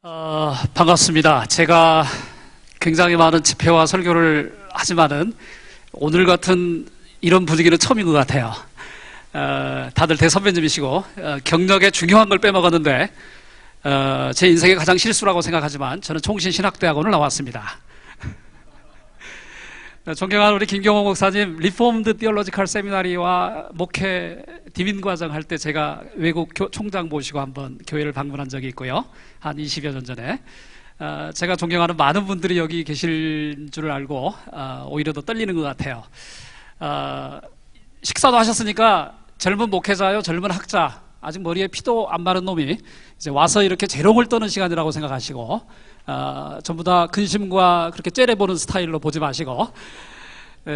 반갑습니다. 제가 굉장히 많은 집회와 설교를 하지만은 오늘 같은 이런 분위기는 처음인 것 같아요. 다들 대선배님이시고 경력에 중요한 걸 빼먹었는데 제 인생의 가장 실수라고 생각하지만 저는 총신신학대학원을 나왔습니다. 존경하는 우리 김경호 목사님, 리폼드 티올로지컬 세미나리와 목회 디빈 과정 할 때 제가 외국 총장 모시고 한번 교회를 방문한 적이 있고요. 한 20여 년 전에. 제가 존경하는 많은 분들이 여기 계실 줄 알고 오히려 더 떨리는 것 같아요. 식사도 하셨으니까 젊은 목회자요, 젊은 학자, 아직 머리에 피도 안 마른 놈이 이제 와서 이렇게 재롱을 떠는 시간이라고 생각하시고 전부 다 근심과 그렇게 째려보는 스타일로 보지 마시고,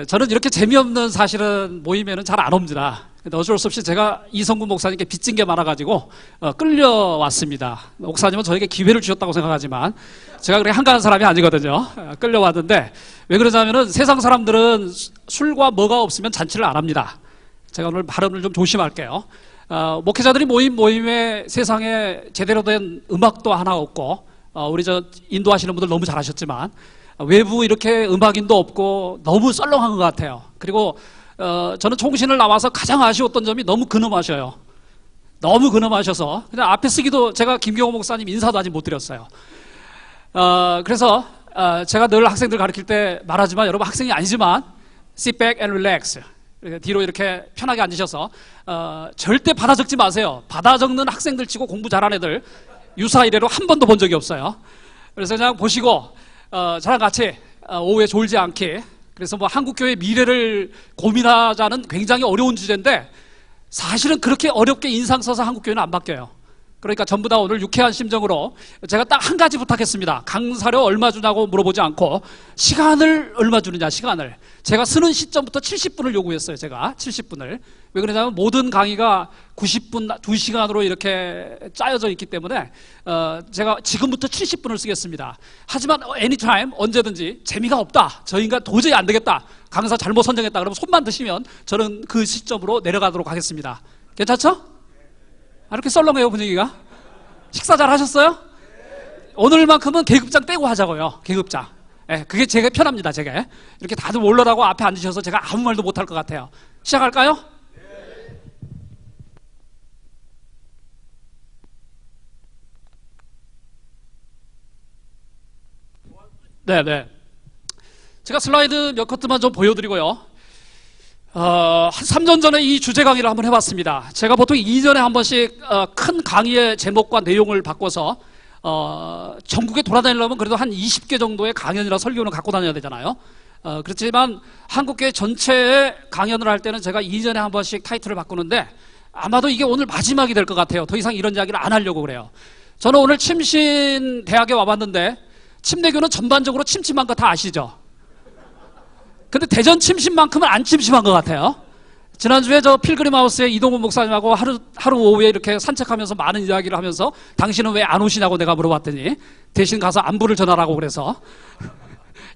저는 이렇게 재미없는 사실은 모임에는 잘 안 옵니다. 근데 어쩔 수 없이 제가 이성구 목사님께 빚진 게 많아가지고 끌려왔습니다. 목사님은 저에게 기회를 주셨다고 생각하지만 제가 그렇게 한가한 사람이 아니거든요. 끌려왔는데 왜 그러냐면은 세상 사람들은 술과 뭐가 없으면 잔치를 안 합니다. 제가 오늘 발언을 좀 조심할게요. 목회자들이 모임에 세상에 제대로 된 음악도 하나 없고, 우리 인도하시는 분들 너무 잘하셨지만 외부 이렇게 음악인도 없고 너무 썰렁한 것 같아요. 그리고 저는 총신을 나와서 가장 아쉬웠던 점이 너무 근엄하셔요. 너무 근엄하셔서 그냥 앞에 쓰기도 제가 김경호 목사님 인사도 아직 못 드렸어요. 그래서 제가 늘 학생들 가르칠 때 말하지만, 여러분 학생이 아니지만 sit back and relax, 뒤로 이렇게 편하게 앉으셔서 절대 받아 적지 마세요. 받아 적는 학생들 치고 공부 잘하는 애들 유사 이래로 한 번도 본 적이 없어요. 그래서 그냥 보시고 저랑 같이 오후에 졸지 않게, 그래서 뭐 한국교회 미래를 고민하자는 굉장히 어려운 주제인데 사실은 그렇게 어렵게 인상 써서 한국교회는 안 바뀌어요. 그러니까 전부 다 오늘 유쾌한 심정으로 제가 딱 한 가지 부탁했습니다. 강사료 얼마 주냐고 물어보지 않고 시간을 얼마 주느냐, 시간을. 제가 쓰는 시점부터 70분을 요구했어요. 제가 70분을. 왜 그러냐면 모든 강의가 90분, 2시간으로 이렇게 짜여져 있기 때문에 제가 지금부터 70분을 쓰겠습니다. 하지만 anytime, 언제든지 재미가 없다, 저 인간 도저히 안 되겠다, 강사 잘못 선정했다 그러면 손만 드시면 저는 그 시점으로 내려가도록 하겠습니다. 괜찮죠? 이렇게 썰렁해요, 분위기가. 식사 잘 하셨어요? 오늘만큼은 계급장 떼고 하자고요. 계급장. 그게 제가 편합니다. 제가 이렇게 다들 올라라고 앞에 앉으셔서 제가 아무 말도 못할 것 같아요. 시작할까요? 네. 제가 슬라이드 몇 커트만 좀 보여드리고요. 한 3년 전에 이 주제 강의를 한번 해봤습니다. 제가 보통 2년에 한 번씩 큰 강의의 제목과 내용을 바꿔서 전국에 돌아다니려면 그래도 한 20개 정도의 강연이나 설교는 갖고 다녀야 되잖아요. 그렇지만 한국교회 전체의 강연을 할 때는 제가 2년에 한 번씩 타이틀을 바꾸는데 아마도 이게 오늘 마지막이 될 것 같아요. 더 이상 이런 이야기를 안 하려고 그래요. 저는 오늘 침신 대학에 와봤는데 침대교는 전반적으로 침침한 거 다 아시죠? 근데 대전 침심만큼은 안 침심한 것 같아요. 지난주에 저 필그림하우스에 이동훈 목사님하고 하루 오후에 이렇게 산책하면서 많은 이야기를 하면서 당신은 왜 안 오시냐고 내가 물어봤더니 대신 가서 안부를 전하라고 그래서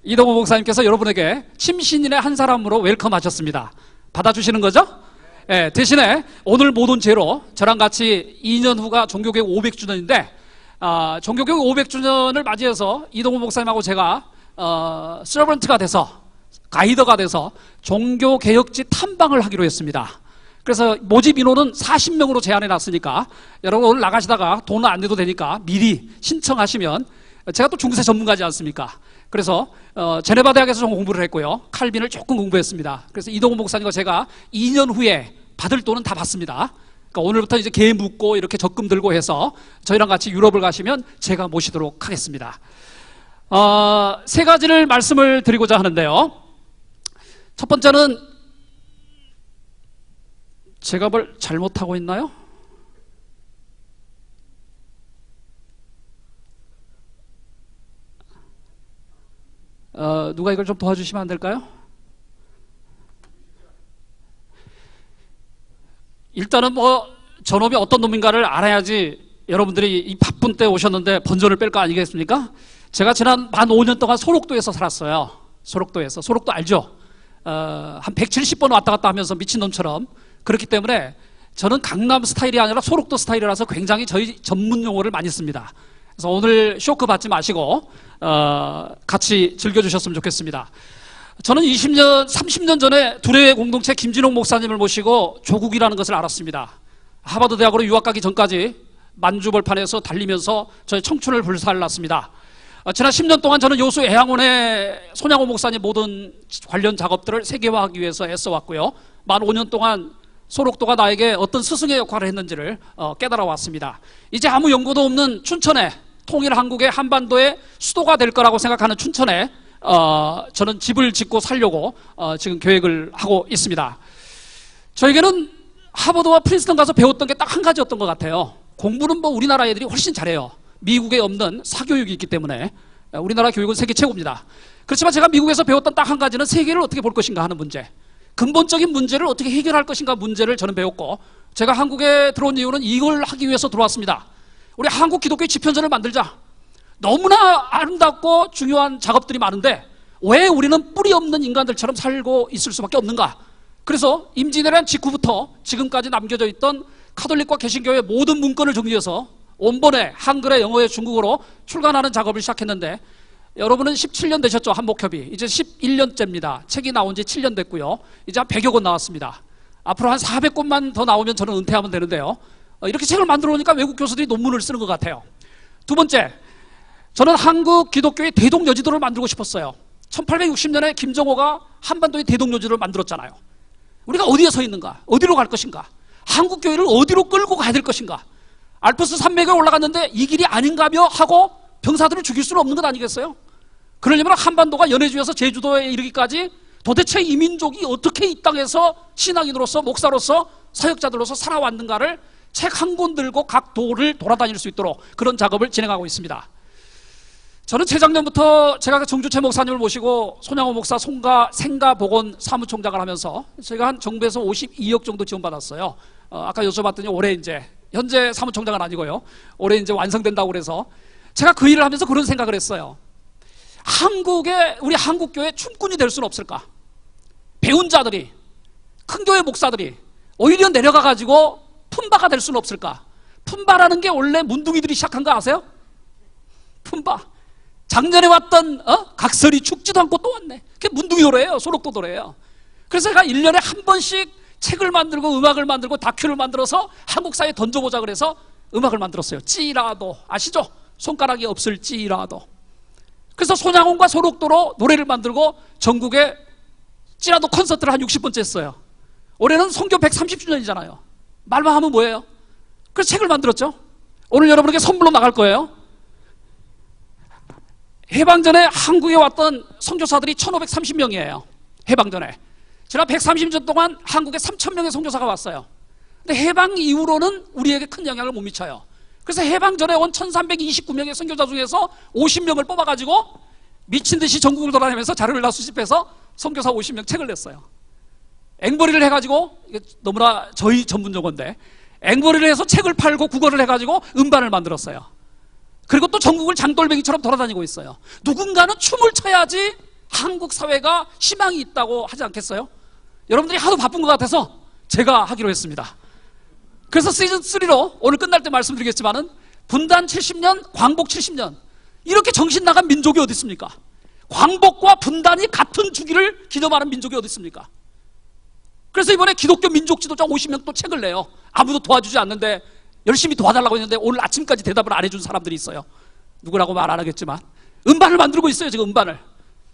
이동훈 목사님께서 여러분에게 침신인의 한 사람으로 웰컴 하셨습니다. 받아주시는 거죠? 네, 대신에 오늘 모든 죄로 저랑 같이 2년 후가 종교개혁 500주년인데 종교개혁 500주년을 맞이해서 이동훈 목사님하고 제가 서번트가 돼서, 가이더가 돼서 종교개혁지 탐방을 하기로 했습니다. 그래서 모집 인원은 40명으로 제한해 놨으니까 여러분 오늘 나가시다가 돈은 안 내도 되니까 미리 신청하시면, 제가 또 중세 전문가지 않습니까? 그래서 제네바 대학에서 좀 공부를 했고요, 칼빈을 조금 공부했습니다. 그래서 이동훈 목사님과 제가 2년 후에 받을 돈은 다 받습니다. 그러니까 오늘부터 이제 개 묻고 이렇게 적금 들고 해서 저희랑 같이 유럽을 가시면 제가 모시도록 하겠습니다. 세 가지를 말씀을 드리고자 하는데요. 첫 번째는, 제가 뭘 잘못하고 있나요? 누가 이걸 좀 도와주시면 안 될까요? 일단은 저놈이 어떤 놈인가를 알아야지 여러분들이 이 바쁜 때 오셨는데 번전을 뺄 거 아니겠습니까? 제가 지난 만 5년 동안 소록도에서 살았어요. 소록도 알죠? 한 170번 왔다 갔다 하면서 미친놈처럼. 그렇기 때문에 저는 강남 스타일이 아니라 소록도 스타일이라서 굉장히 저희 전문 용어를 많이 씁니다. 그래서 오늘 쇼크 받지 마시고 같이 즐겨주셨으면 좋겠습니다. 저는 20년, 30년 전에 두레 공동체 김진홍 목사님을 모시고 조국이라는 것을 알았습니다. 하버드 대학으로 유학 가기 전까지 만주벌판에서 달리면서 저의 청춘을 불살랐습니다. 지난 10년 동안 저는 요수 애양원의 손양호 목사님 모든 관련 작업들을 세계화하기 위해서 애써왔고요. 만 5년 동안 소록도가 나에게 어떤 스승의 역할을 했는지를 깨달아 왔습니다. 이제 아무 연고도 없는 춘천에, 통일 한국의 한반도의 수도가 될 거라고 생각하는 춘천에 저는 집을 짓고 살려고 지금 계획을 하고 있습니다. 저에게는 하버드와 프린스턴 가서 배웠던 게 딱 한 가지였던 것 같아요. 공부는 뭐 우리나라 애들이 훨씬 잘해요. 미국에 없는 사교육이 있기 때문에 우리나라 교육은 세계 최고입니다. 그렇지만 제가 미국에서 배웠던 딱 한 가지는 세계를 어떻게 볼 것인가 하는 문제, 근본적인 문제를 어떻게 해결할 것인가 문제를 저는 배웠고, 제가 한국에 들어온 이유는 이걸 하기 위해서 들어왔습니다. 우리 한국 기독교의 지편전을 만들자. 너무나 아름답고 중요한 작업들이 많은데 왜 우리는 뿌리 없는 인간들처럼 살고 있을 수밖에 없는가? 그래서 임진왜란 직후부터 지금까지 남겨져 있던 카톨릭과 개신교의 모든 문건을 정리해서 원본에 한글에 영어에 중국어로 출간하는 작업을 시작했는데, 여러분은 17년 되셨죠? 한목협이. 이제 11년째입니다. 책이 나온 지 7년 됐고요. 이제 한 100여 권 나왔습니다. 앞으로 한 400권만 더 나오면 저는 은퇴하면 되는데요. 이렇게 책을 만들어 놓으니까 외국 교수들이 논문을 쓰는 것 같아요. 두 번째, 저는 한국 기독교의 대동여지도를 만들고 싶었어요. 1860년에 김정호가 한반도의 대동여지도를 만들었잖아요. 우리가 어디에 서 있는가? 어디로 갈 것인가? 한국 교회를 어디로 끌고 가야 될 것인가? 알프스 산맥에 올라갔는데 이 길이 아닌가며 하고 병사들을 죽일 수는 없는 것 아니겠어요? 그러려면 한반도가 연해주에서 제주도에 이르기까지 도대체 이 민족이 어떻게 이 땅에서 신앙인으로서, 목사로서, 사역자들로서 살아왔는가를 책 한 권 들고 각 도를 돌아다닐 수 있도록 그런 작업을 진행하고 있습니다. 저는 재작년부터 제가 정주채 목사님을 모시고 손양호 목사 생가 보건 사무총장을 하면서 제가 한 정부에서 52억 정도 지원받았어요. 아까 여쭤봤더니 올해 이제 현재 사무총장은 아니고요. 올해 이제 완성된다고 그래서 제가 그 일을 하면서 그런 생각을 했어요. 우리 한국교회 춤꾼이 될 수는 없을까? 배운 자들이, 큰 교회 목사들이 오히려 내려가가지고 품바가 될 수는 없을까? 품바라는 게 원래 문둥이들이 시작한 거 아세요? 품바. 작년에 왔던 각설이 죽지도 않고 또 왔네. 그게 문둥이 노래예요. 소록도 노래예요. 그래서 제가 1년에 한 번씩 책을 만들고 음악을 만들고 다큐를 만들어서 한국 사회에 던져보자 그래서 음악을 만들었어요. 찌라도 아시죠? 손가락이 없을 찌라도. 그래서 손양홍과 소록도로 노래를 만들고 전국에 찌라도 콘서트를 한 60번째 했어요. 올해는 선교 130주년이잖아요. 말만 하면 뭐예요? 그래서 책을 만들었죠. 오늘 여러분에게 선물로 나갈 거예요. 해방전에 한국에 왔던 선교사들이 1530명이에요. 해방전에. 지난 130년 동안 한국에 3000명의 선교사가 왔어요. 근데 해방 이후로는 우리에게 큰 영향을 못 미쳐요. 그래서 해방전에 온 1329명의 선교사 중에서 50명을 뽑아가지고 미친 듯이 전국을 돌아다니면서 자료를 다 수집해서 선교사 50명 책을 냈어요. 앵벌이를 해가지고, 이게 너무나 저희 전문 용어인데, 앵벌이를 해서 책을 팔고 국어를 해가지고 음반을 만들었어요. 그리고 또 전국을 장돌뱅이처럼 돌아다니고 있어요. 누군가는 춤을 춰야지 한국 사회가 희망이 있다고 하지 않겠어요? 여러분들이 하도 바쁜 것 같아서 제가 하기로 했습니다. 그래서 시즌3로 오늘 끝날 때 말씀드리겠지만은 분단 70년, 광복 70년, 이렇게 정신 나간 민족이 어디 있습니까? 광복과 분단이 같은 주기를 기념하는 민족이 어디 있습니까? 그래서 이번에 기독교 민족 지도자 50명 또 책을 내요. 아무도 도와주지 않는데 열심히 도와달라고 했는데 오늘 아침까지 대답을 안 해준 사람들이 있어요. 누구라고 말 안 하겠지만 음반을 만들고 있어요. 지금 음반을.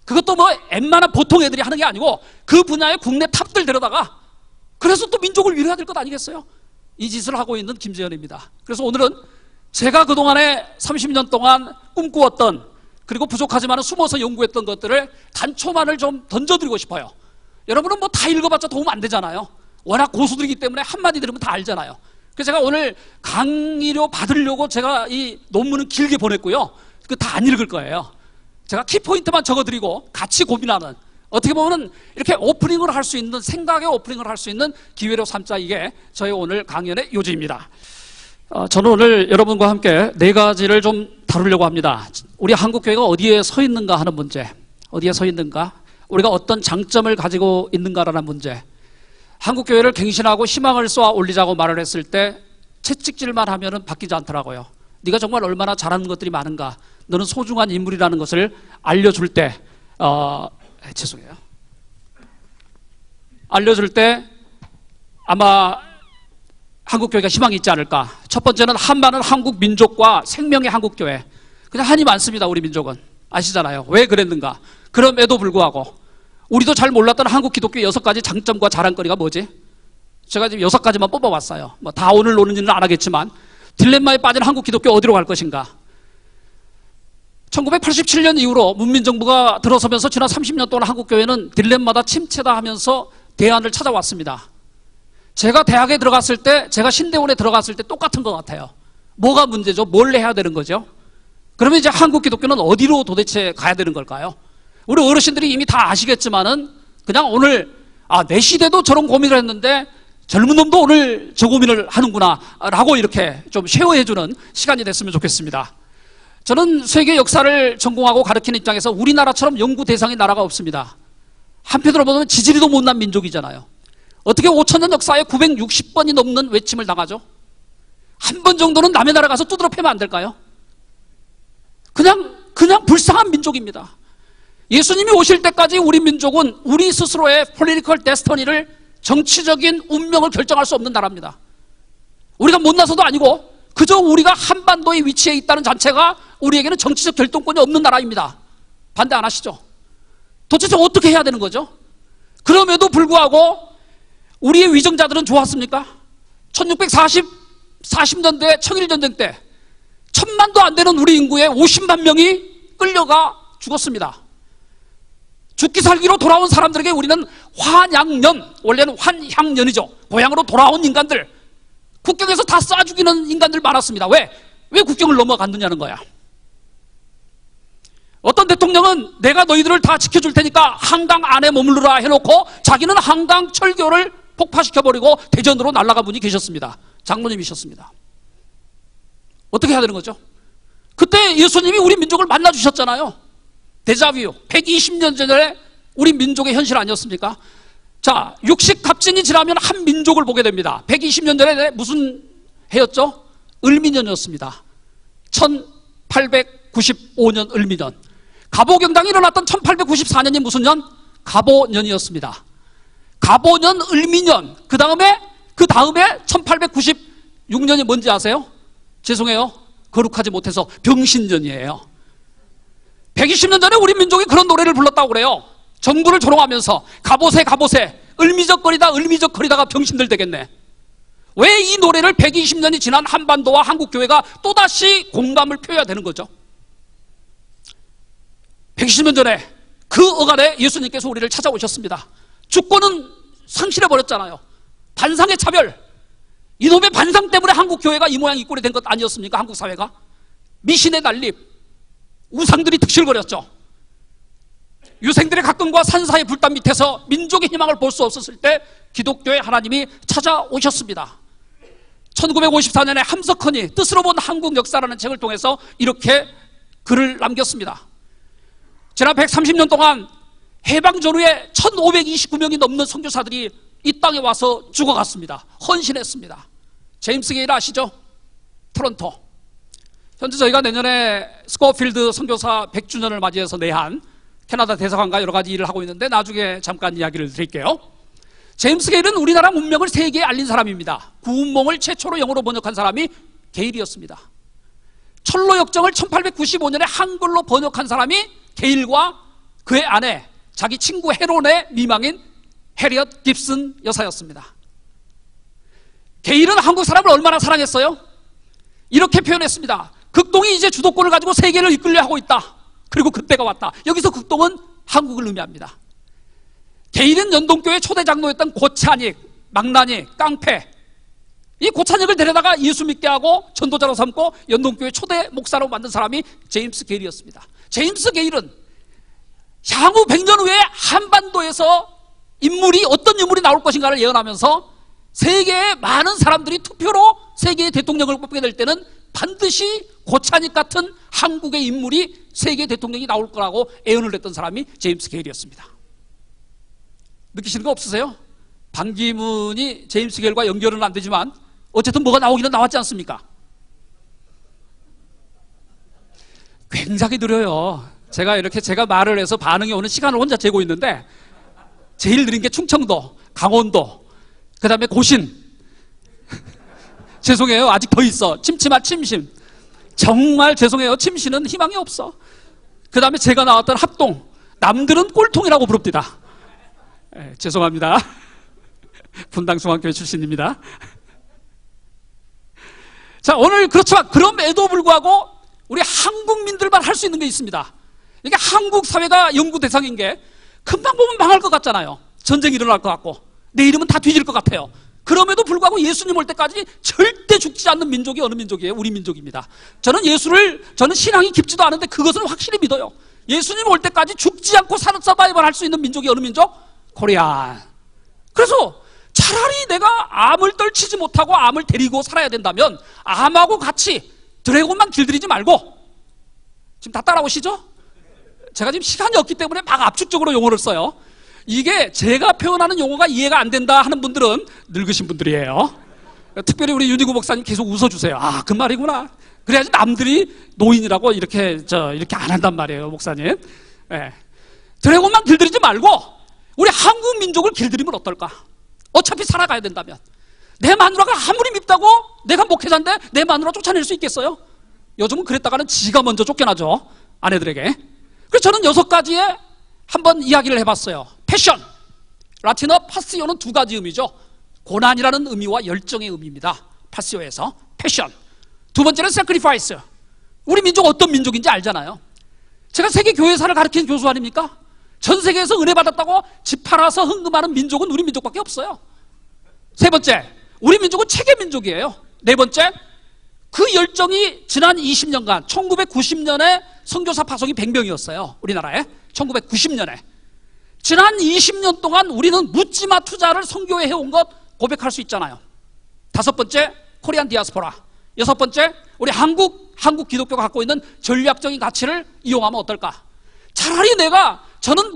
그것도 뭐 웬만한 보통 애들이 하는 게 아니고 그 분야의 국내 탑들 데려다가, 그래서 또 민족을 위로해야 될 것 아니겠어요? 이 짓을 하고 있는 김재현입니다. 그래서 오늘은 제가 그동안에 30년 동안 꿈꾸었던, 그리고 부족하지만 숨어서 연구했던 것들을 단초만을 좀 던져드리고 싶어요. 여러분은 뭐 다 읽어봤자 도움 안 되잖아요. 워낙 고수들이기 때문에 한마디 들으면 다 알잖아요. 그래서 제가 오늘 강의료 받으려고 제가 이 논문은 길게 보냈고요. 그 다 안 읽을 거예요. 제가 키포인트만 적어드리고 같이 고민하는, 어떻게 보면 이렇게 오프닝을 할 수 있는, 생각의 오프닝을 할 수 있는 기회로 삼자, 이게 저희 오늘 강연의 요지입니다. 저는 오늘 여러분과 함께 네 가지를 좀 다루려고 합니다. 우리 한국교회가 어디에 서 있는가 하는 문제, 어디에 서 있는가, 우리가 어떤 장점을 가지고 있는가라는 문제. 한국교회를 갱신하고 희망을 쏘아 올리자고 말을 했을 때 채찍질만 하면은 바뀌지 않더라고요. 네가 정말 얼마나 잘하는 것들이 많은가, 너는 소중한 인물이라는 것을 알려줄 때 죄송해요. 알려줄 때 아마 한국교회가 희망이 있지 않을까. 첫 번째는 한많은 한국 민족과 생명의 한국교회. 그냥 한이 많습니다. 우리 민족은 아시잖아요. 왜 그랬는가. 그럼에도 불구하고 우리도 잘 몰랐던 한국 기독교의 6가지 장점과 자랑거리가 뭐지? 제가 지금 6가지만 뽑아봤어요. 뭐 다 오늘 노는지는 안 하겠지만, 딜레마에 빠진 한국 기독교 어디로 갈 것인가? 1987년 이후로 문민정부가 들어서면서 지난 30년 동안 한국교회는 딜레마다 침체다 하면서 대안을 찾아왔습니다. 제가 대학에 들어갔을 때, 제가 신대원에 들어갔을 때 똑같은 것 같아요. 뭐가 문제죠? 뭘 해야 되는 거죠? 그러면 이제 한국 기독교는 어디로 도대체 가야 되는 걸까요? 우리 어르신들이 이미 다 아시겠지만은 그냥 오늘 내 시대도 저런 고민을 했는데 젊은 놈도 오늘 저 고민을 하는구나 라고 이렇게 좀 쉐어해주는 시간이 됐으면 좋겠습니다. 저는 세계 역사를 전공하고 가르치는 입장에서 우리나라처럼 연구 대상의 나라가 없습니다. 한편으로 보면 지지리도 못난 민족이잖아요. 어떻게 5천년 역사에 960번이 넘는 외침을 당하죠? 한 번 정도는 남의 나라 가서 두드러 패면 안 될까요? 그냥 불쌍한 민족입니다. 예수님이 오실 때까지 우리 민족은 우리 스스로의 political destiny를, 정치적인 운명을 결정할 수 없는 나라입니다. 우리가 못나서도 아니고 그저 우리가 한반도에 위치해 있다는 자체가 우리에게는 정치적 결정권이 없는 나라입니다. 반대 안 하시죠? 도대체 어떻게 해야 되는 거죠? 그럼에도 불구하고 우리의 위정자들은 좋았습니까? 1640년대 청일전쟁 때 1000만도 안 되는 우리 인구의 50만 명이 끌려가 죽었습니다. 죽기 살기로 돌아온 사람들에게 우리는 환양년, 원래는 환향년이죠. 고향으로 돌아온 인간들, 국경에서 다 쏴 죽이는 인간들 많았습니다. 왜 국경을 넘어갔느냐는 거야. 어떤 대통령은 내가 너희들을 다 지켜줄 테니까 한강 안에 머무르라 해놓고 자기는 한강 철교를 폭파시켜버리고 대전으로 날아간 분이 계셨습니다. 장로님이셨습니다. 어떻게 해야 되는 거죠? 그때 예수님이 우리 민족을 만나주셨잖아요. 데자뷰. 120년 전에 우리 민족의 현실 아니었습니까? 자, 육식갑진이 지나면 한 민족을 보게 됩니다. 120년 전에 무슨 해였죠? 을미년이었습니다. 1895년 을미년. 갑오경당이 일어났던 1894년이 무슨 년? 갑오년이었습니다. 갑오년, 을미년. 그 다음에 1896년이 뭔지 아세요? 죄송해요. 거룩하지 못해서 병신년이에요. 120년 전에 우리 민족이 그런 노래를 불렀다고 그래요. 정부를 조롱하면서 갑옷에 을미적거리다가 병신들 되겠네. 왜 이 노래를 120년이 지난 한반도와 한국교회가 또다시 공감을 표해야 되는 거죠? 120년 전에 그 어간에 예수님께서 우리를 찾아오셨습니다. 주권은 상실해버렸잖아요. 반상의 차별, 이놈의 반상 때문에 한국교회가 이 모양 이 꼴이 된 것 아니었습니까? 한국사회가 미신의 난립, 우상들이 득실거렸죠. 유생들의 가끔과 산사의 불담 밑에서 민족의 희망을 볼 수 없었을 때 기독교의 하나님이 찾아오셨습니다. 1954년에 함석헌이 뜻으로 본 한국 역사라는 책을 통해서 이렇게 글을 남겼습니다. 지난 130년 동안 해방 전후에 1529명이 넘는 선교사들이 이 땅에 와서 죽어갔습니다. 헌신했습니다. 제임스 게일 아시죠? 토론토. 현재 저희가 내년에 스코필드 선교사 100주년을 맞이해서 내한 캐나다 대사관과 여러 가지 일을 하고 있는데 나중에 잠깐 이야기를 드릴게요. 제임스 게일은 우리나라 문명을 세계에 알린 사람입니다. 구운몽을 최초로 영어로 번역한 사람이 게일이었습니다. 철로 역정을 1895년에 한글로 번역한 사람이 게일과 그의 아내, 자기 친구 헤론의 미망인 해리엇 깁슨 여사였습니다. 게일은 한국 사람을 얼마나 사랑했어요? 이렇게 표현했습니다. 극동이 이제 주도권을 가지고 세계를 이끌려 하고 있다. 그리고 그때가 왔다. 여기서 극동은 한국을 의미합니다. 게일은 연동교회 초대 장로였던 고찬익, 망나니, 깡패, 이 고찬익을 데려다가 예수 믿게 하고 전도자로 삼고 연동교회 초대 목사로 만든 사람이 제임스 게일이었습니다. 제임스 게일은 향후 100년 후에 한반도에서 어떤 인물이 나올 것인가를 예언하면서 세계의 많은 사람들이 투표로 세계의 대통령을 뽑게 될 때는 반드시 고찬익 같은 한국의 인물이 세계 대통령이 나올 거라고 예언을 했던 사람이 제임스 게일이었습니다. 느끼시는 거 없으세요? 반기문이 제임스 게일과 연결은 안 되지만 어쨌든 뭐가 나오기는 나왔지 않습니까? 굉장히 느려요. 제가 말을 해서 반응이 오는 시간을 혼자 재고 있는데, 제일 느린 게 충청도, 강원도, 그 다음에 고신. 죄송해요. 아직 더 있어. 침침한 침심. 정말 죄송해요. 침시는 희망이 없어. 그 다음에 제가 나왔던 합동. 남들은 꼴통이라고 부릅니다. 죄송합니다. 분당중앙교회 출신입니다. 자, 오늘 그렇지만 그럼에도 불구하고 우리 한국민들만 할 수 있는 게 있습니다. 이게 한국 사회가 연구 대상인 게 금방 보면 망할 것 같잖아요. 전쟁이 일어날 것 같고 내 이름은 다 뒤질 것 같아요. 그럼에도 불구하고 예수님 올 때까지 절대 죽지 않는 민족이 어느 민족이에요? 우리 민족입니다. 저는 신앙이 깊지도 않은데 그것은 확실히 믿어요. 예수님 올 때까지 죽지 않고 사는 서바이벌 할 수 있는 민족이 어느 민족? 코리안. 그래서 차라리 내가 암을 떨치지 못하고 암을 데리고 살아야 된다면 암하고 같이 드래곤만 길들이지 말고, 지금 다 따라오시죠? 제가 지금 시간이 없기 때문에 막 압축적으로 용어를 써요. 이게 제가 표현하는 용어가 이해가 안 된다 하는 분들은 늙으신 분들이에요. 특별히 우리 윤희구 목사님 계속 웃어주세요. 아, 그 말이구나. 그래야지 남들이 노인이라고 이렇게 안 한단 말이에요, 목사님. 네. 드래곤만 길들이지 말고 우리 한국 민족을 길들이면 어떨까? 어차피 살아가야 된다면. 내 마누라가 아무리 밉다고 내가 목회자인데 내 마누라 쫓아낼 수 있겠어요? 요즘은 그랬다가는 지가 먼저 쫓겨나죠, 아내들에게. 그래서 저는 6가지의 한번 이야기를 해봤어요. 패션, 라틴어 파시오는 2가지 의미죠. 고난이라는 의미와 열정의 의미입니다. 파시오에서 패션. 2번째는 sacrifice. 우리 민족 어떤 민족인지 알잖아요. 제가 세계 교회사를 가르치는 교수 아닙니까? 전 세계에서 은혜 받았다고 집 팔아서 흥금하는 민족은 우리 민족밖에 없어요. 3번째, 우리 민족은 체계 민족이에요. 4번째, 그 열정이 지난 20년간 1990년에 선교사 파송이 100명이었어요. 우리나라에 1990년에. 지난 20년 동안 우리는 묻지마 투자를 선교에 해온 것 고백할 수 있잖아요. 5번째, 코리안 디아스포라. 6번째, 우리 한국 기독교가 갖고 있는 전략적인 가치를 이용하면 어떨까? 차라리 저는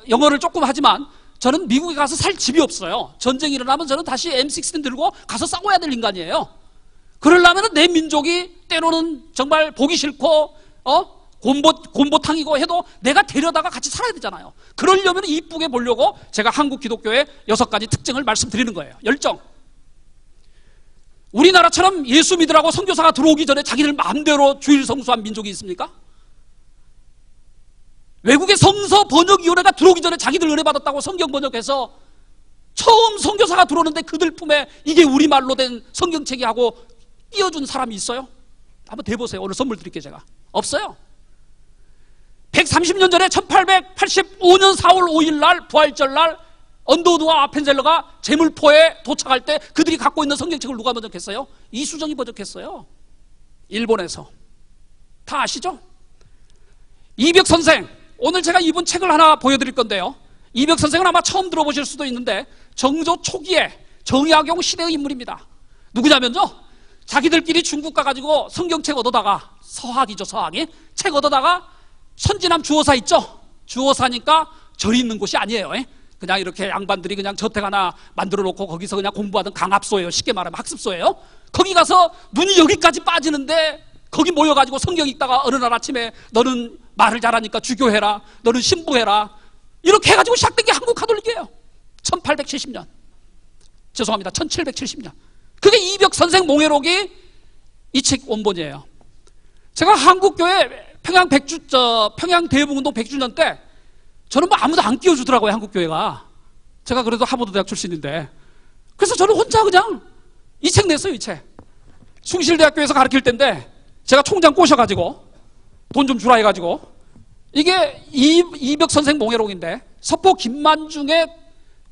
영어를 조금 하지만 저는 미국에 가서 살 집이 없어요. 전쟁이 일어나면 저는 다시 M16 들고 가서 싸워야 될 인간이에요. 그러려면 내 민족이 때로는 정말 보기 싫고 곰보탕이고 해도 내가 데려다가 같이 살아야 되잖아요. 그러려면 이쁘게 보려고 제가 한국 기독교의 6가지 특징을 말씀드리는 거예요. 열정. 우리나라처럼 예수 믿으라고 선교사가 들어오기 전에 자기들 마음대로 주일 성수한 민족이 있습니까? 외국의 성서 번역위원회가 들어오기 전에 자기들 은혜 받았다고 성경 번역해서 처음 선교사가 들어오는데 그들 품에 이게 우리말로 된 성경책이 하고 띄워준 사람이 있어요? 한번 대보세요. 오늘 선물 드릴게요. 제가. 없어요. 130년 전에 1885년 4월 5일 날 부활절 날 언더우드와 아펜젤러가 제물포에 도착할 때 그들이 갖고 있는 성경책을 누가 번역했어요? 이수정이 번역했어요. 일본에서. 다 아시죠? 이벽 선생. 오늘 제가 이분 책을 하나 보여드릴 건데요. 이벽 선생은 아마 처음 들어보실 수도 있는데 정조 초기에 정약용 시대의 인물입니다. 누구냐면요, 자기들끼리 중국 가가지고 성경책 얻어다가, 서학이죠, 서학이. 책 얻어다가 선지남 주호사 있죠? 주호사니까 절이 있는 곳이 아니에요. 그냥 이렇게 양반들이 그냥 저택 하나 만들어 놓고 거기서 그냥 공부하던 강압소예요. 쉽게 말하면 학습소예요. 거기 가서 눈이 여기까지 빠지는데 거기 모여가지고 성경 읽다가 어느 날 아침에 너는 말을 잘하니까 주교해라, 너는 신부해라, 이렇게 해가지고 시작된 게 한국 가톨릭이에요. 1870년. 죄송합니다. 1770년. 그게 이벽 선생 몽해록이 이 책 원본이에요. 제가 한국교회 평양 대북운동 100주년 때 저는 아무도 안 끼워주더라고요, 한국교회가. 제가 그래도 하버드 대학 출신인데. 그래서 저는 혼자 그냥 이 책 냈어요, 이 책. 숭실대학교에서 가르칠 때인데 제가 총장 꼬셔가지고 돈 좀 주라 해가지고, 이게 이벽 선생 몽해록인데 서포 김만중의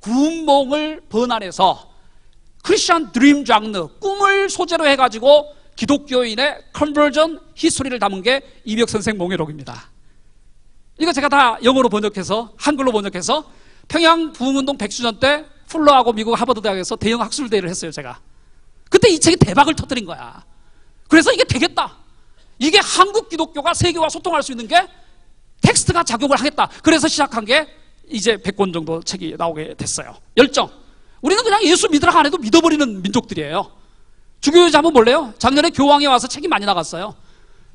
구운몽을 번안해서 크리스천 드림 장르, 꿈을 소재로 해가지고 기독교인의 컨버전 히스토리를 담은 게 이벽 선생 몽해록입니다. 이거 제가 다 영어로 번역해서, 한글로 번역해서 평양 부흥운동 100주년 때 풀러하고 미국 하버드 대학에서 대형 학술대회를 했어요, 제가. 그때 이 책이 대박을 터뜨린 거야. 그래서 이게 되겠다. 이게 한국 기독교가 세계와 소통할 수 있는 게 텍스트가 작용을 하겠다. 그래서 시작한 게 이제 100권 정도 책이 나오게 됐어요. 열정. 우리는 그냥 예수 믿으라고 안 해도 믿어버리는 민족들이에요. 주교유지 한번 볼래요? 작년에 교황이 와서 책이 많이 나갔어요.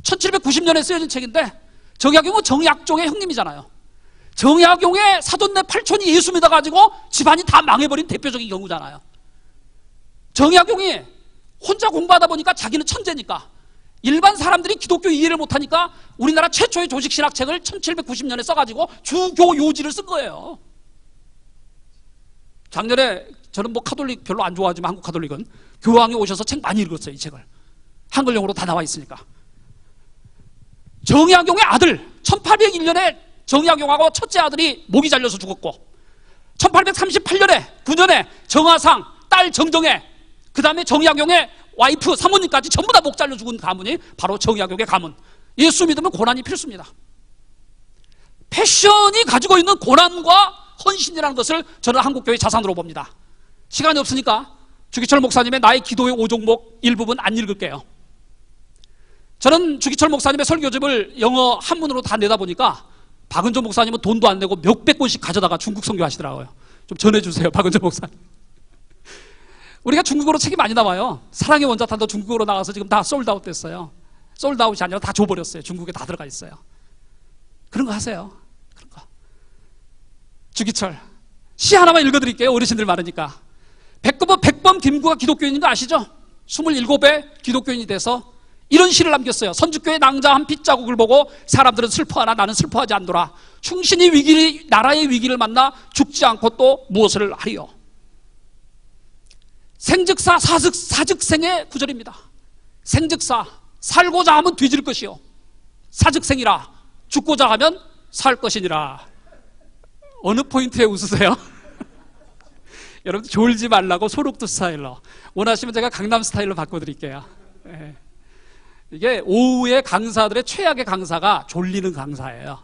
1790년에 쓰여진 책인데 정약용은 정약종의 형님이잖아요. 정약용의 사돈네 팔촌이 예수 믿어가지고 집안이 다 망해버린 대표적인 경우잖아요. 정약용이 혼자 공부하다 보니까 자기는 천재니까 일반 사람들이 기독교 이해를 못하니까 우리나라 최초의 조직신학책을 1790년에 써가지고 주교요지를 쓴 거예요. 작년에 저는 뭐 카톨릭 별로 안 좋아하지만 한국 카톨릭은 교황이 오셔서 책 많이 읽었어요. 이 책을 한글용어로 다 나와 있으니까. 정약용의 아들 1801년에 정약용하고 첫째 아들이 목이 잘려서 죽었고 1838년에 9년에 정하상 딸 정정애 그 다음에 정약용의 와이프 사모님까지 전부 다 목 잘려 죽은 가문이 바로 정약용의 가문. 예수 믿으면 고난이 필수입니다. 패션이 가지고 있는 고난과 헌신이라는 것을 저는 한국교회 자산으로 봅니다. 시간이 없으니까 주기철 목사님의 나의 기도의 5종목 일부분 안 읽을게요. 저는 주기철 목사님의 설교집을 영어 한문으로 다 내다 보니까 박은조 목사님은 돈도 안 내고 몇백 권씩 가져다가 중국 선교 하시더라고요. 좀 전해주세요, 박은조 목사님. 우리가 중국어로 책이 많이 나와요. 사랑의 원자탄도 중국어로 나가서 지금 다 솔드아웃 됐어요. 솔드아웃이 아니라 다 줘버렸어요. 중국에 다 들어가 있어요. 그런 거 하세요. 그런 거. 주기철 시 하나만 읽어드릴게요. 어르신들 많으니까. 백범 김구가 기독교인인 거 아시죠? 27에 기독교인이 돼서 이런 시를 남겼어요. 선주교의 낭자한 핏자국을 보고 사람들은 슬퍼하나 나는 슬퍼하지 않노라. 충신이 나라의 위기를 만나 죽지 않고 또 무엇을 하리요. 생즉사 사즉생의 구절입니다. 생즉사 살고자 하면 뒤질 것이요 사즉생이라 죽고자 하면 살 것이니라. 어느 포인트에 웃으세요? 여러분들 졸지 말라고 소록도 스타일로 원하시면 제가 강남 스타일로 바꿔드릴게요. 네. 이게 오후에 강사들의 최악의 강사가 졸리는 강사예요.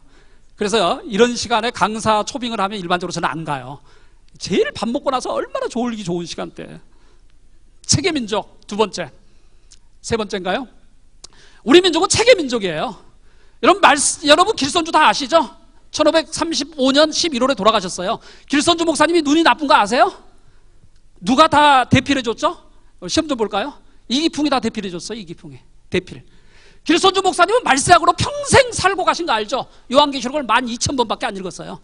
그래서 이런 시간에 강사 초빙을 하면 일반적으로 저는 안 가요. 제일 밥 먹고 나서 얼마나 졸기 좋은 시간대. 책의 민족 두 번째. 세 번째인가요? 우리 민족은 책의 민족이에요. 여러분 길선주 다 아시죠? 1535년 11월에 돌아가셨어요. 길선주 목사님이 눈이 나쁜 거 아세요? 누가 다 대필해줬죠? 시험 좀 볼까요? 이기풍이 다 대필해줬어요. 이기풍이 대필. 길선주 목사님은 말세학으로 평생 살고 가신 거 알죠? 요한계시록을 12,000번밖에 안 읽었어요.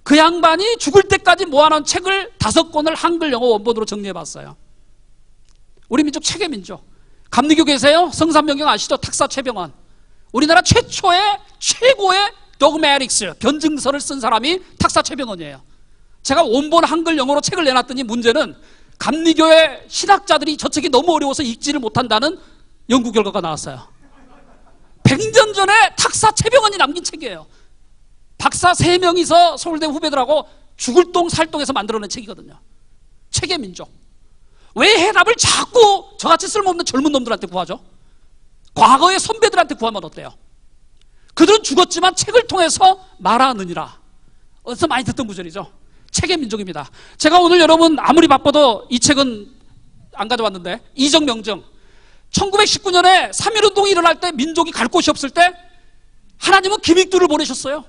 그 양반이 죽을 때까지 모아놓은 책을 5권을 한글 영어 원본으로 정리해봤어요. 우리 민족 책의 민족. 감리교 계세요? 성삼명경 아시죠? 탁사 최병원. 우리나라 최고의 도그매틱스 변증서를 쓴 사람이 탁사 최병원이에요. 제가 원본 한글 영어로 책을 내놨더니 문제는 감리교의 신학자들이 저 책이 너무 어려워서 읽지를 못한다는 연구 결과가 나왔어요. 100년 전에 탁사 최병원이 남긴 책이에요. 박사 3명이서 서울대 후배들하고 죽을 똥 살똥해서 만들어낸 책이거든요. 책의 민족. 왜 해답을 자꾸 저같이 쓸모없는 젊은 놈들한테 구하죠? 과거의 선배들한테 구하면 어때요? 그들은 죽었지만 책을 통해서 말하느니라. 어디서 많이 듣던 구절이죠. 책의 민족입니다. 제가 오늘 여러분 아무리 바빠도 이 책은 안 가져왔는데 이정명정 1919년에 3.1운동이 일어날 때 민족이 갈 곳이 없을 때 하나님은 김익두를 보내셨어요.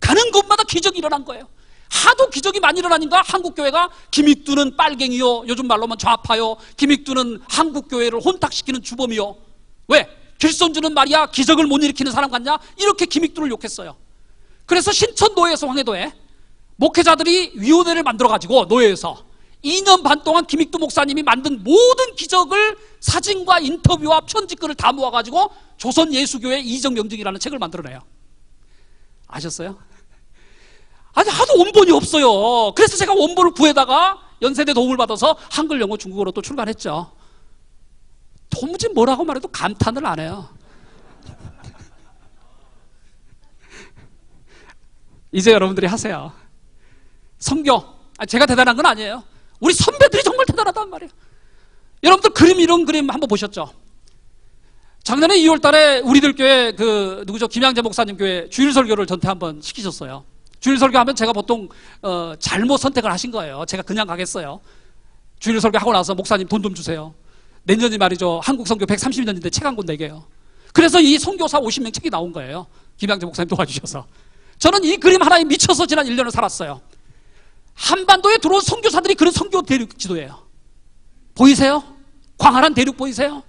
가는 곳마다 기적이 일어난 거예요. 하도 기적이 많이 일어나니까 한국교회가 김익두는 빨갱이요, 요즘 말로만 좌파요, 김익두는 한국교회를 혼탁시키는 주범이요. 왜? 길선주는 말이야 기적을 못 일으키는 사람 같냐? 이렇게 김익두를 욕했어요. 그래서 신천노예에서 황해도에 목회자들이 위원회를 만들어가지고 노예에서 2년 반 동안 김익두 목사님이 만든 모든 기적을 사진과 인터뷰와 편집글을 다 모아가지고 조선예수교회 이정명증이라는 책을 만들어내요. 아셨어요? 아니 하도 원본이 없어요. 그래서 제가 원본을 구해다가 연세대 도움을 받아서 한글, 영어, 중국어로 또 출간했죠. 도무지 뭐라고 말해도 감탄을 안 해요. 이제 여러분들이 하세요. 성교. 제가 대단한 건 아니에요. 우리 선배들이 정말 대단하단 말이에요. 여러분들 이런 그림 한번 보셨죠? 작년에 2월 달에 우리들 교회 누구죠? 김양재 목사님 교회 주일 설교를 전태 한번 시키셨어요. 주일 설교하면 제가 보통 잘못 선택을 하신 거예요. 제가 그냥 가겠어요. 주일 설교하고 나서 목사님 돈 좀 주세요. 내년이 말이죠. 한국 선교 130년인데 책 한 권 내게요. 그래서 이 선교사 50명 책이 나온 거예요. 김양재 목사님 도와주셔서. 저는 이 그림 하나에 미쳐서 지난 1년을 살았어요. 한반도에 들어온 선교사들이 그런 선교 대륙 지도예요. 보이세요? 광활한 대륙 보이세요?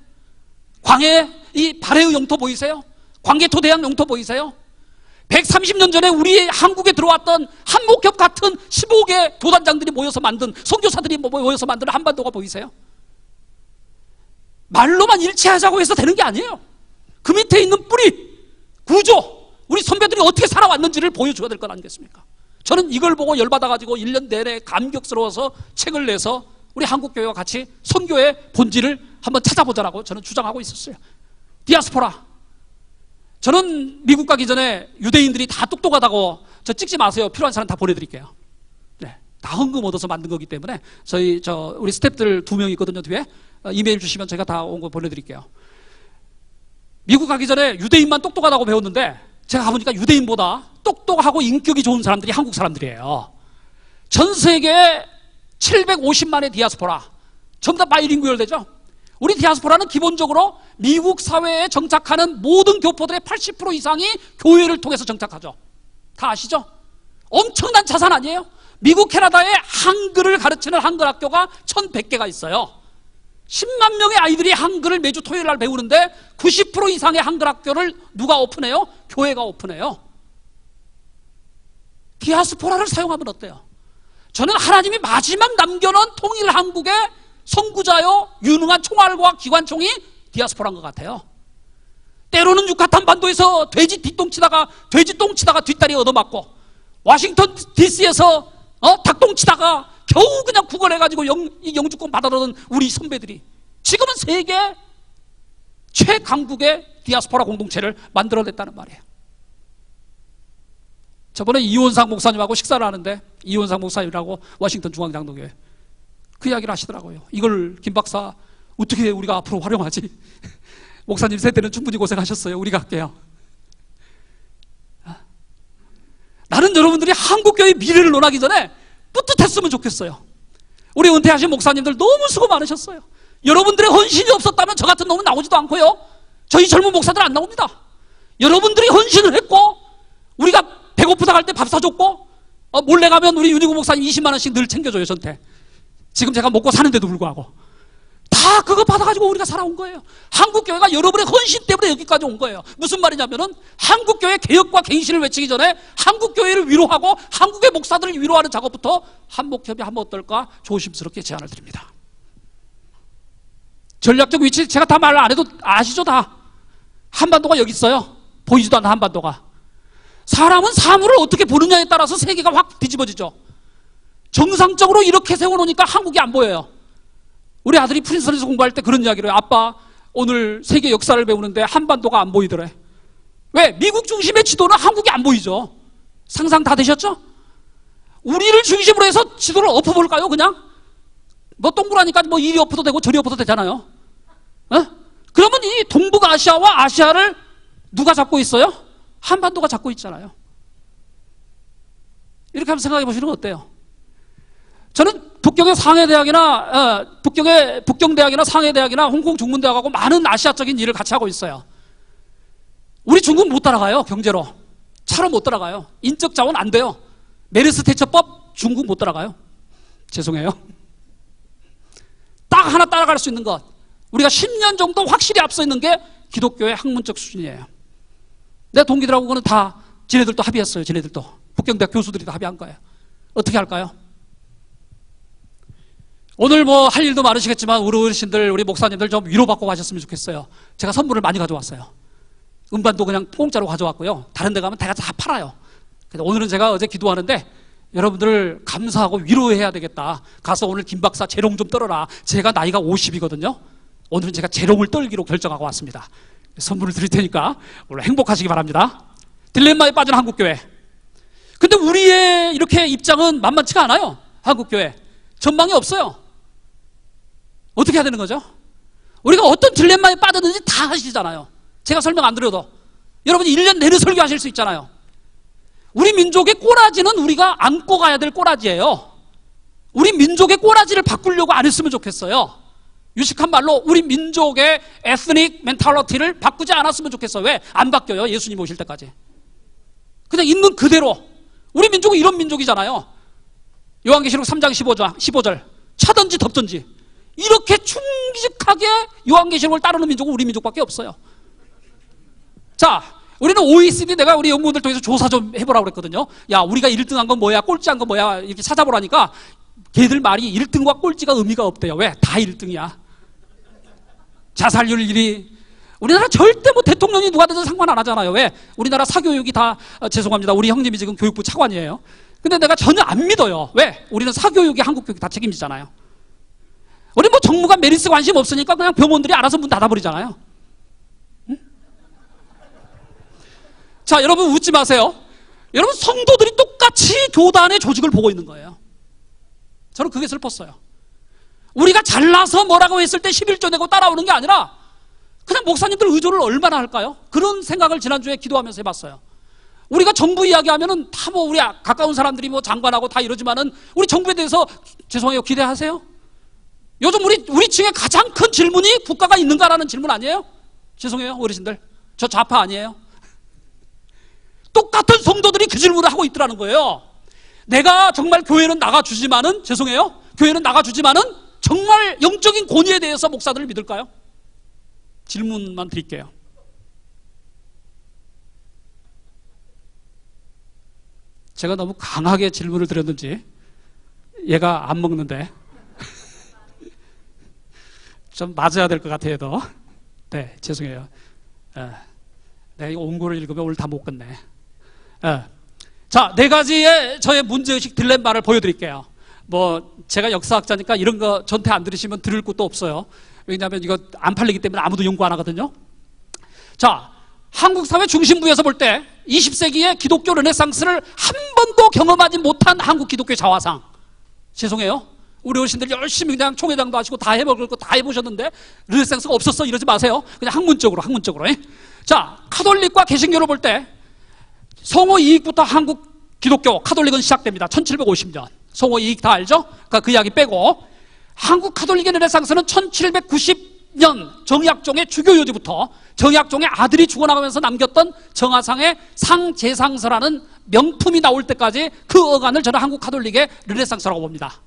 광해 이 발해의 영토 보이세요? 광개토대왕 영토 보이세요? 130년 전에 우리 한국에 들어왔던 한목협 같은 15개 도단장들이 모여서 만든, 선교사들이 모여서 만든 한반도가 보이세요? 말로만 일치하자고 해서 되는 게 아니에요. 그 밑에 있는 뿌리, 구조, 우리 선배들이 어떻게 살아왔는지를 보여줘야 될 것 아니겠습니까? 저는 이걸 보고 열받아가지고 1년 내내 감격스러워서 책을 내서 우리 한국교회와 같이 선교의 본질을 한번 찾아보자라고 저는 주장하고 있었어요. 디아스포라. 저는 미국 가기 전에 유대인들이 다 똑똑하다고 저 찍지 마세요. 필요한 사람 다 보내드릴게요. 네, 다 헌금 얻어서 만든 거기 때문에 우리 스태프들 2명 있거든요, 뒤에. 이메일 주시면 제가 다 온 거 보내드릴게요. 미국 가기 전에 유대인만 똑똑하다고 배웠는데 제가 가보니까 유대인보다 똑똑하고 인격이 좋은 사람들이 한국 사람들이에요. 전 세계에 750만의 디아스포라, 전부 다 바이링구얼 되죠. 우리 디아스포라는 기본적으로 미국 사회에 정착하는 모든 교포들의 80% 이상이 교회를 통해서 정착하죠. 다 아시죠? 엄청난 자산 아니에요? 미국 캐나다에 한글을 가르치는 한글 학교가 1100개가 있어요. 10만 명의 아이들이 한글을 매주 토요일 날 배우는데 90% 이상의 한글 학교를 누가 오픈해요? 교회가 오픈해요. 디아스포라를 사용하면 어때요? 저는 하나님이 마지막 남겨놓은 통일 한국의 선구자요 유능한 총알과 기관총이 디아스포라인 것 같아요. 때로는 유카탄 반도에서 돼지 똥 치다가 뒷다리 얻어맞고, 워싱턴 DC에서 닭똥 치다가 겨우 그냥 구걸해가지고 영주권 받아들은 우리 선배들이 지금은 세계 최강국의 디아스포라 공동체를 만들어냈다는 말이에요. 저번에 이원상 목사님하고 식사를 하는데, 이원상 목사님이라고 워싱턴 중앙장로교회 그 이야기를 하시더라고요. 이걸 김 박사 어떻게 우리가 앞으로 활용하지? 목사님 세대는 충분히 고생하셨어요. 우리가 할게요. 나는 여러분들이 한국교회의 미래를 논하기 전에 뿌듯했으면 좋겠어요. 우리 은퇴하신 목사님들 너무 수고 많으셨어요. 여러분들의 헌신이 없었다면 저 같은 놈은 나오지도 않고요, 저희 젊은 목사들 안 나옵니다. 여러분들이 헌신을 했고, 우리가 배고프다 할 때 밥 사줬고, 몰래 가면 우리 윤희구 목사님 20만 원씩 늘 챙겨줘요, 저한테. 지금 제가 먹고 사는데도 불구하고 다 그거 받아가지고 우리가 살아온 거예요. 한국교회가 여러분의 헌신 때문에 여기까지 온 거예요. 무슨 말이냐면은 한국교회 개혁과 갱신을 외치기 전에 한국교회를 위로하고 한국의 목사들을 위로하는 작업부터 한목협이 하면 어떨까 조심스럽게 제안을 드립니다. 전략적 위치 제가 다 말 안 해도 아시죠? 다 한반도가 여기 있어요. 보이지도 않는 한반도가. 사람은 사물을 어떻게 보느냐에 따라서 세계가 확 뒤집어지죠. 정상적으로 이렇게 세워놓으니까 한국이 안 보여요. 우리 아들이 프린스턴에서 공부할 때 그런 이야기를 해요. 아빠, 오늘 세계 역사를 배우는데 한반도가 안 보이더래. 왜? 미국 중심의 지도는 한국이 안 보이죠. 상상 다 되셨죠? 우리를 중심으로 해서 지도를 엎어볼까요? 그냥 뭐 동그라니까 뭐 이리 엎어도 되고 저리 엎어도 되잖아요. 그러면 이 동북아시아와 아시아를 누가 잡고 있어요? 한반도가 잡고 있잖아요. 이렇게 한번 생각해 보시는 건 어때요? 저는 북경의 상해대학이나 북경대학이나 상해대학이나 홍콩 중문대학하고 많은 아시아적인 일을 같이 하고 있어요. 우리 중국 못 따라가요. 경제로 차로 못 따라가요. 인적 자원 안 돼요. 메르스 대처법 중국 못 따라가요. 죄송해요. 딱 하나 따라갈 수 있는 것, 우리가 10년 정도 확실히 앞서 있는 게 기독교의 학문적 수준이에요. 내 동기들하고 그거는 다 지네들도 합의했어요. 지네들도 북경대학 교수들이 다 합의한 거예요. 어떻게 할까요? 오늘 뭐 할 일도 많으시겠지만 우리 어르신들, 우리 목사님들 좀 위로받고 가셨으면 좋겠어요. 제가 선물을 많이 가져왔어요. 음반도 그냥 공짜로 가져왔고요. 다른 데 가면 다 팔아요. 그래서 오늘은 제가 어제 기도하는데 여러분들을 감사하고 위로해야 되겠다. 가서 오늘 김 박사 재롱 좀 떨어라. 제가 나이가 50이거든요. 오늘은 제가 재롱을 떨기로 결정하고 왔습니다. 선물을 드릴 테니까 오늘 행복하시기 바랍니다. 딜레마에 빠진 한국교회. 근데 우리의 이렇게 입장은 만만치가 않아요. 한국교회 전망이 없어요. 어떻게 해야 되는 거죠? 우리가 어떤 딜레마에 빠졌는지 다 아시잖아요. 제가 설명 안 드려도 여러분이 1년 내내 설교하실 수 있잖아요. 우리 민족의 꼬라지는 우리가 안고 가야 될 꼬라지예요. 우리 민족의 꼬라지를 바꾸려고 안 했으면 좋겠어요. 유식한 말로 우리 민족의 에스닉 멘탈리티를 바꾸지 않았으면 좋겠어요. 왜? 안 바뀌어요. 예수님 오실 때까지. 그냥 있는 그대로. 우리 민족은 이런 민족이잖아요. 요한계시록 3장 15절 차든지 덥든지 이렇게 충직하게 요한계시록을 따르는 민족은 우리 민족밖에 없어요. 자, 우리는 OECD 내가 우리 연구원들 통해서 조사 좀 해보라고 그랬거든요. 야, 우리가 1등한 건 뭐야, 꼴찌한 건 뭐야, 이렇게 찾아보라니까 걔들 말이 1등과 꼴찌가 의미가 없대요. 왜? 다 1등이야. 자살률 1위. 우리나라 절대 뭐 대통령이 누가 되든 상관 안 하잖아요. 왜? 우리나라 사교육이 다, 죄송합니다. 우리 형님이 지금 교육부 차관이에요. 근데 내가 전혀 안 믿어요. 왜? 우리는 사교육이 한국 교육 다 책임지잖아요. 우리 뭐 정무가 메리트 관심 없으니까 그냥 병원들이 알아서 문 닫아버리잖아요. 응? 자, 여러분 웃지 마세요. 여러분 성도들이 똑같이 교단의 조직을 보고 있는 거예요. 저는 그게 슬펐어요. 우리가 잘나서 뭐라고 했을 때 11조 내고 따라오는 게 아니라 그냥 목사님들 의존을 얼마나 할까요? 그런 생각을 지난주에 기도하면서 해봤어요. 우리가 정부 이야기하면은 다 뭐 우리 가까운 사람들이 뭐 장관하고 다 이러지만은 우리 정부에 대해서 죄송해요, 기대하세요? 요즘 우리 층에 가장 큰 질문이 국가가 있는가라는 질문 아니에요? 죄송해요, 어르신들. 저 좌파 아니에요. 똑같은 성도들이 그 질문을 하고 있더라는 거예요. 내가 정말 교회는 나가주지만은, 죄송해요, 교회는 나가주지만은 정말 영적인 권위에 대해서 목사들을 믿을까요? 질문만 드릴게요. 제가 너무 강하게 질문을 드렸는지 얘가 안 먹는데 좀 맞아야 될 것 같아요. 더. 네, 죄송해요. 내가 이거 원고를 읽으면 오늘 다 못 끝내. 자, 네 가지의 저의 문제의식 딜레마를 보여드릴게요. 뭐 제가 역사학자니까 이런 거 전태 안 들으시면 들을 것도 없어요. 왜냐하면 이거 안 팔리기 때문에 아무도 연구 안 하거든요. 자, 한국 사회 중심부에서 볼 때 20세기의 기독교 르네상스를 한 번도 경험하지 못한 한국 기독교 자화상. 죄송해요, 우리 어르신들 열심히 그냥 총회장도 하시고 다 해먹을 거 다 해보셨는데 르네상스가 없었어 이러지 마세요. 그냥 학문적으로. 자, 카톨릭과 개신교를 볼 때 성호 이익부터 한국 기독교 카톨릭은 시작됩니다. 1750년 성호 이익 다 알죠? 그러니까 그 이야기 빼고 한국 카톨릭의 르네상스는 1790년 정약종의 주교요지부터 정약종의 아들이 죽어나가면서 남겼던 정화상의 상제상서라는 명품이 나올 때까지 그 어간을 저는 한국 카톨릭의 르네상스라고 봅니다.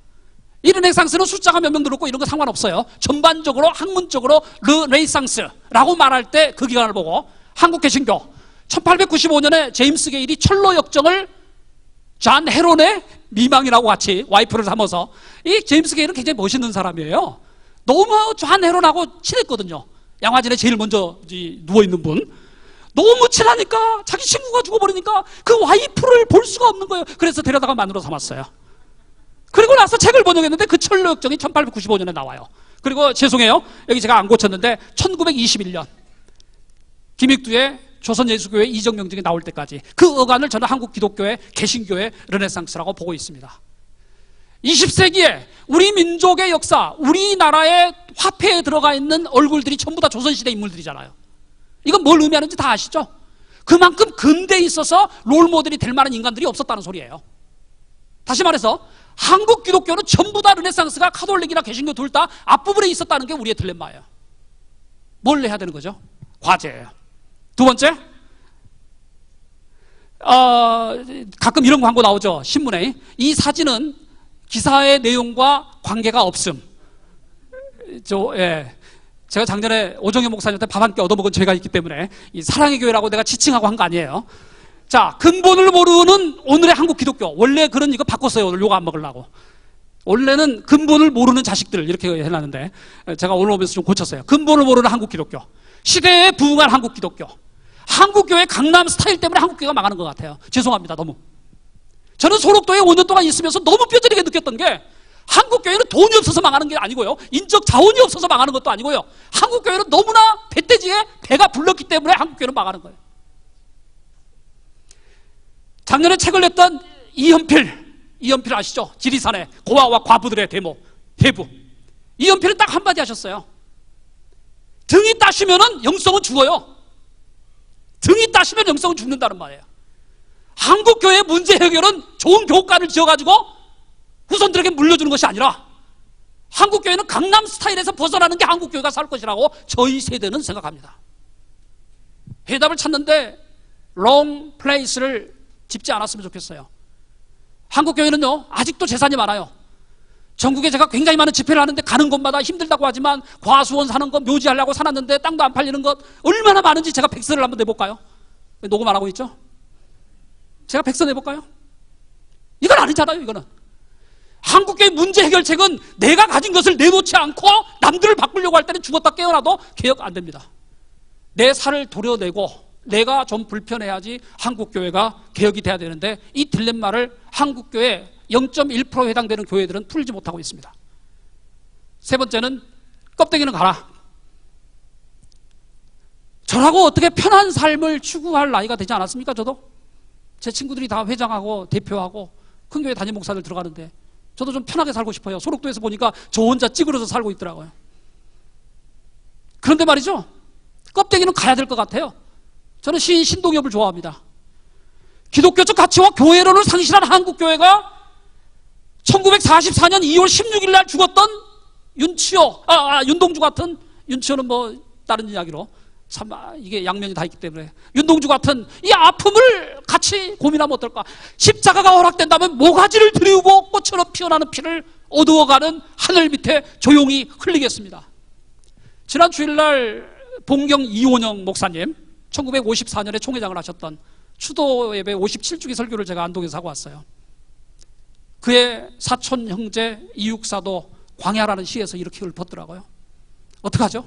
이 르네상스는 숫자가 몇 명 들었고 이런 거 상관없어요. 전반적으로 학문적으로 르네상스라고 말할 때 그 기간을 보고 한국 개신교 1895년에 제임스 게일이 철로 역정을 잔 헤론의 미망이라고 같이 와이프를 삼아서, 이 제임스 게일은 굉장히 멋있는 사람이에요. 너무 잔 헤론하고 친했거든요. 양화진에 제일 먼저 누워있는 분. 너무 친하니까 자기 친구가 죽어버리니까 그 와이프를 볼 수가 없는 거예요. 그래서 데려다가 마누라 삼았어요. 그리고 나서 책을 번역했는데 그 철로 역정이 1895년에 나와요. 그리고 죄송해요, 여기 제가 안 고쳤는데 1921년 김익두의 조선예수교회 이정명증이 나올 때까지 그 어간을 저는 한국 기독교의 개신교의 르네상스라고 보고 있습니다. 20세기에 우리 민족의 역사, 우리나라의 화폐에 들어가 있는 얼굴들이 전부 다 조선시대 인물들이잖아요. 이건 뭘 의미하는지 다 아시죠? 그만큼 근대에 있어서 롤모델이 될 만한 인간들이 없었다는 소리예요. 다시 말해서 한국 기독교는 전부 다 르네상스가 카톨릭이나 개신교 둘 다 앞부분에 있었다는 게 우리의 딜레마예요. 뭘 해야 되는 거죠? 과제예요. 두 번째, 가끔 이런 광고 나오죠, 신문에. 이 사진은 기사의 내용과 관계가 없음. 제가 작년에 오정현 목사님한테 밥 한 끼 얻어먹은 죄가 있기 때문에 이 사랑의 교회라고 내가 지칭하고 한 거 아니에요. 자, 근본을 모르는 오늘의 한국 기독교. 원래 글은 이거 바꿨어요. 오늘 요거 안 먹으려고. 원래는 근본을 모르는 자식들 이렇게 해놨는데 제가 오늘 오면서 좀 고쳤어요. 근본을 모르는 한국 기독교. 시대에 부응한 한국 기독교. 한국교회 강남 스타일 때문에 한국교회가 망하는 것 같아요. 죄송합니다, 너무. 저는 소록도에 5년 동안 있으면서 너무 뼈저리게 느꼈던 게 한국교회는 돈이 없어서 망하는 게 아니고요, 인적 자원이 없어서 망하는 것도 아니고요, 한국교회는 너무나 배때지에 배가 불렀기 때문에 한국교회는 망하는 거예요. 작년에 책을 냈던 이현필 아시죠? 지리산의 고아와 과부들의 대부. 이현필은 딱 한마디 하셨어요. 등이 따시면은 영성은 죽어요. 등이 따시면 영성은 죽는다는 말이에요. 한국교회의 문제 해결은 좋은 교육관을 지어가지고 후손들에게 물려주는 것이 아니라 한국교회는 강남 스타일에서 벗어나는 게 한국교회가 살 것이라고 저희 세대는 생각합니다. 해답을 찾는데 롱 플레이스를 짚지 않았으면 좋겠어요. 한국교회는요, 아직도 재산이 많아요. 전국에 제가 굉장히 많은 집회를 하는데 가는 곳마다 힘들다고 하지만 과수원 사는 것 묘지하려고 사놨는데 땅도 안 팔리는 것 얼마나 많은지 제가 백서를 한번 내볼까요? 녹음 안 하고 있죠? 제가 백서 내볼까요? 이건 아니잖아요. 이거는 한국교회 문제 해결책은 내가 가진 것을 내놓지 않고 남들을 바꾸려고 할 때는 죽었다 깨어나도 개혁 안 됩니다. 내 살을 도려내고 내가 좀 불편해야지 한국교회가 개혁이 돼야 되는데 이 딜레마를 한국교회 0.1%에 해당되는 교회들은 풀지 못하고 있습니다. 세 번째는 껍데기는 가라. 저라고 어떻게 편한 삶을 추구할 나이가 되지 않았습니까? 저도 제 친구들이 다 회장하고 대표하고 큰 교회 담임 목사들 들어가는데 저도 좀 편하게 살고 싶어요. 소록도에서 보니까 저 혼자 찌그러져 살고 있더라고요. 그런데 말이죠, 껍데기는 가야 될 것 같아요. 저는 시인 신동엽을 좋아합니다. 기독교적 가치와 교회론을 상실한 한국교회가 1944년 2월 16일 날 죽었던 윤동주 같은, 윤치호는 뭐 다른 이야기로 참 이게 양면이 다 있기 때문에 윤동주 같은 이 아픔을 같이 고민하면 어떨까. 십자가가 허락된다면 모가지를 들이우고 꽃처럼 피어나는 피를 어두워가는 하늘 밑에 조용히 흘리겠습니다. 지난 주일날 봉경 이원영 목사님 1954년에 총회장을 하셨던 추도 예배 57주기 설교를 제가 안동에서 하고 왔어요. 그의 사촌 형제 이육사도 광야라는 시에서 이렇게 읊었더라고요. 어떡하죠?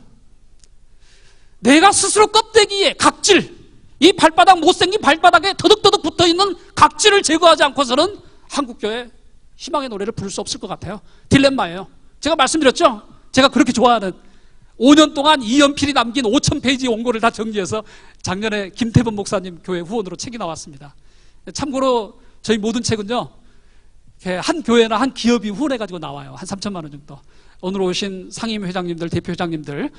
내가 스스로 껍데기에 각질, 이 발바닥, 못생긴 발바닥에 더덕더덕 붙어있는 각질을 제거하지 않고서는 한국교회 희망의 노래를 부를 수 없을 것 같아요. 딜레마예요. 제가 말씀드렸죠? 제가 그렇게 좋아하는 5년 동안 이연필이 남긴 5,000페이지 원고를 다 정리해서 작년에 김태범 목사님 교회 후원으로 책이 나왔습니다. 참고로 저희 모든 책은요, 한 교회나 한 기업이 후원해가지고 나와요. 한 3천만 원 정도. 오늘 오신 상임 회장님들, 대표 회장님들,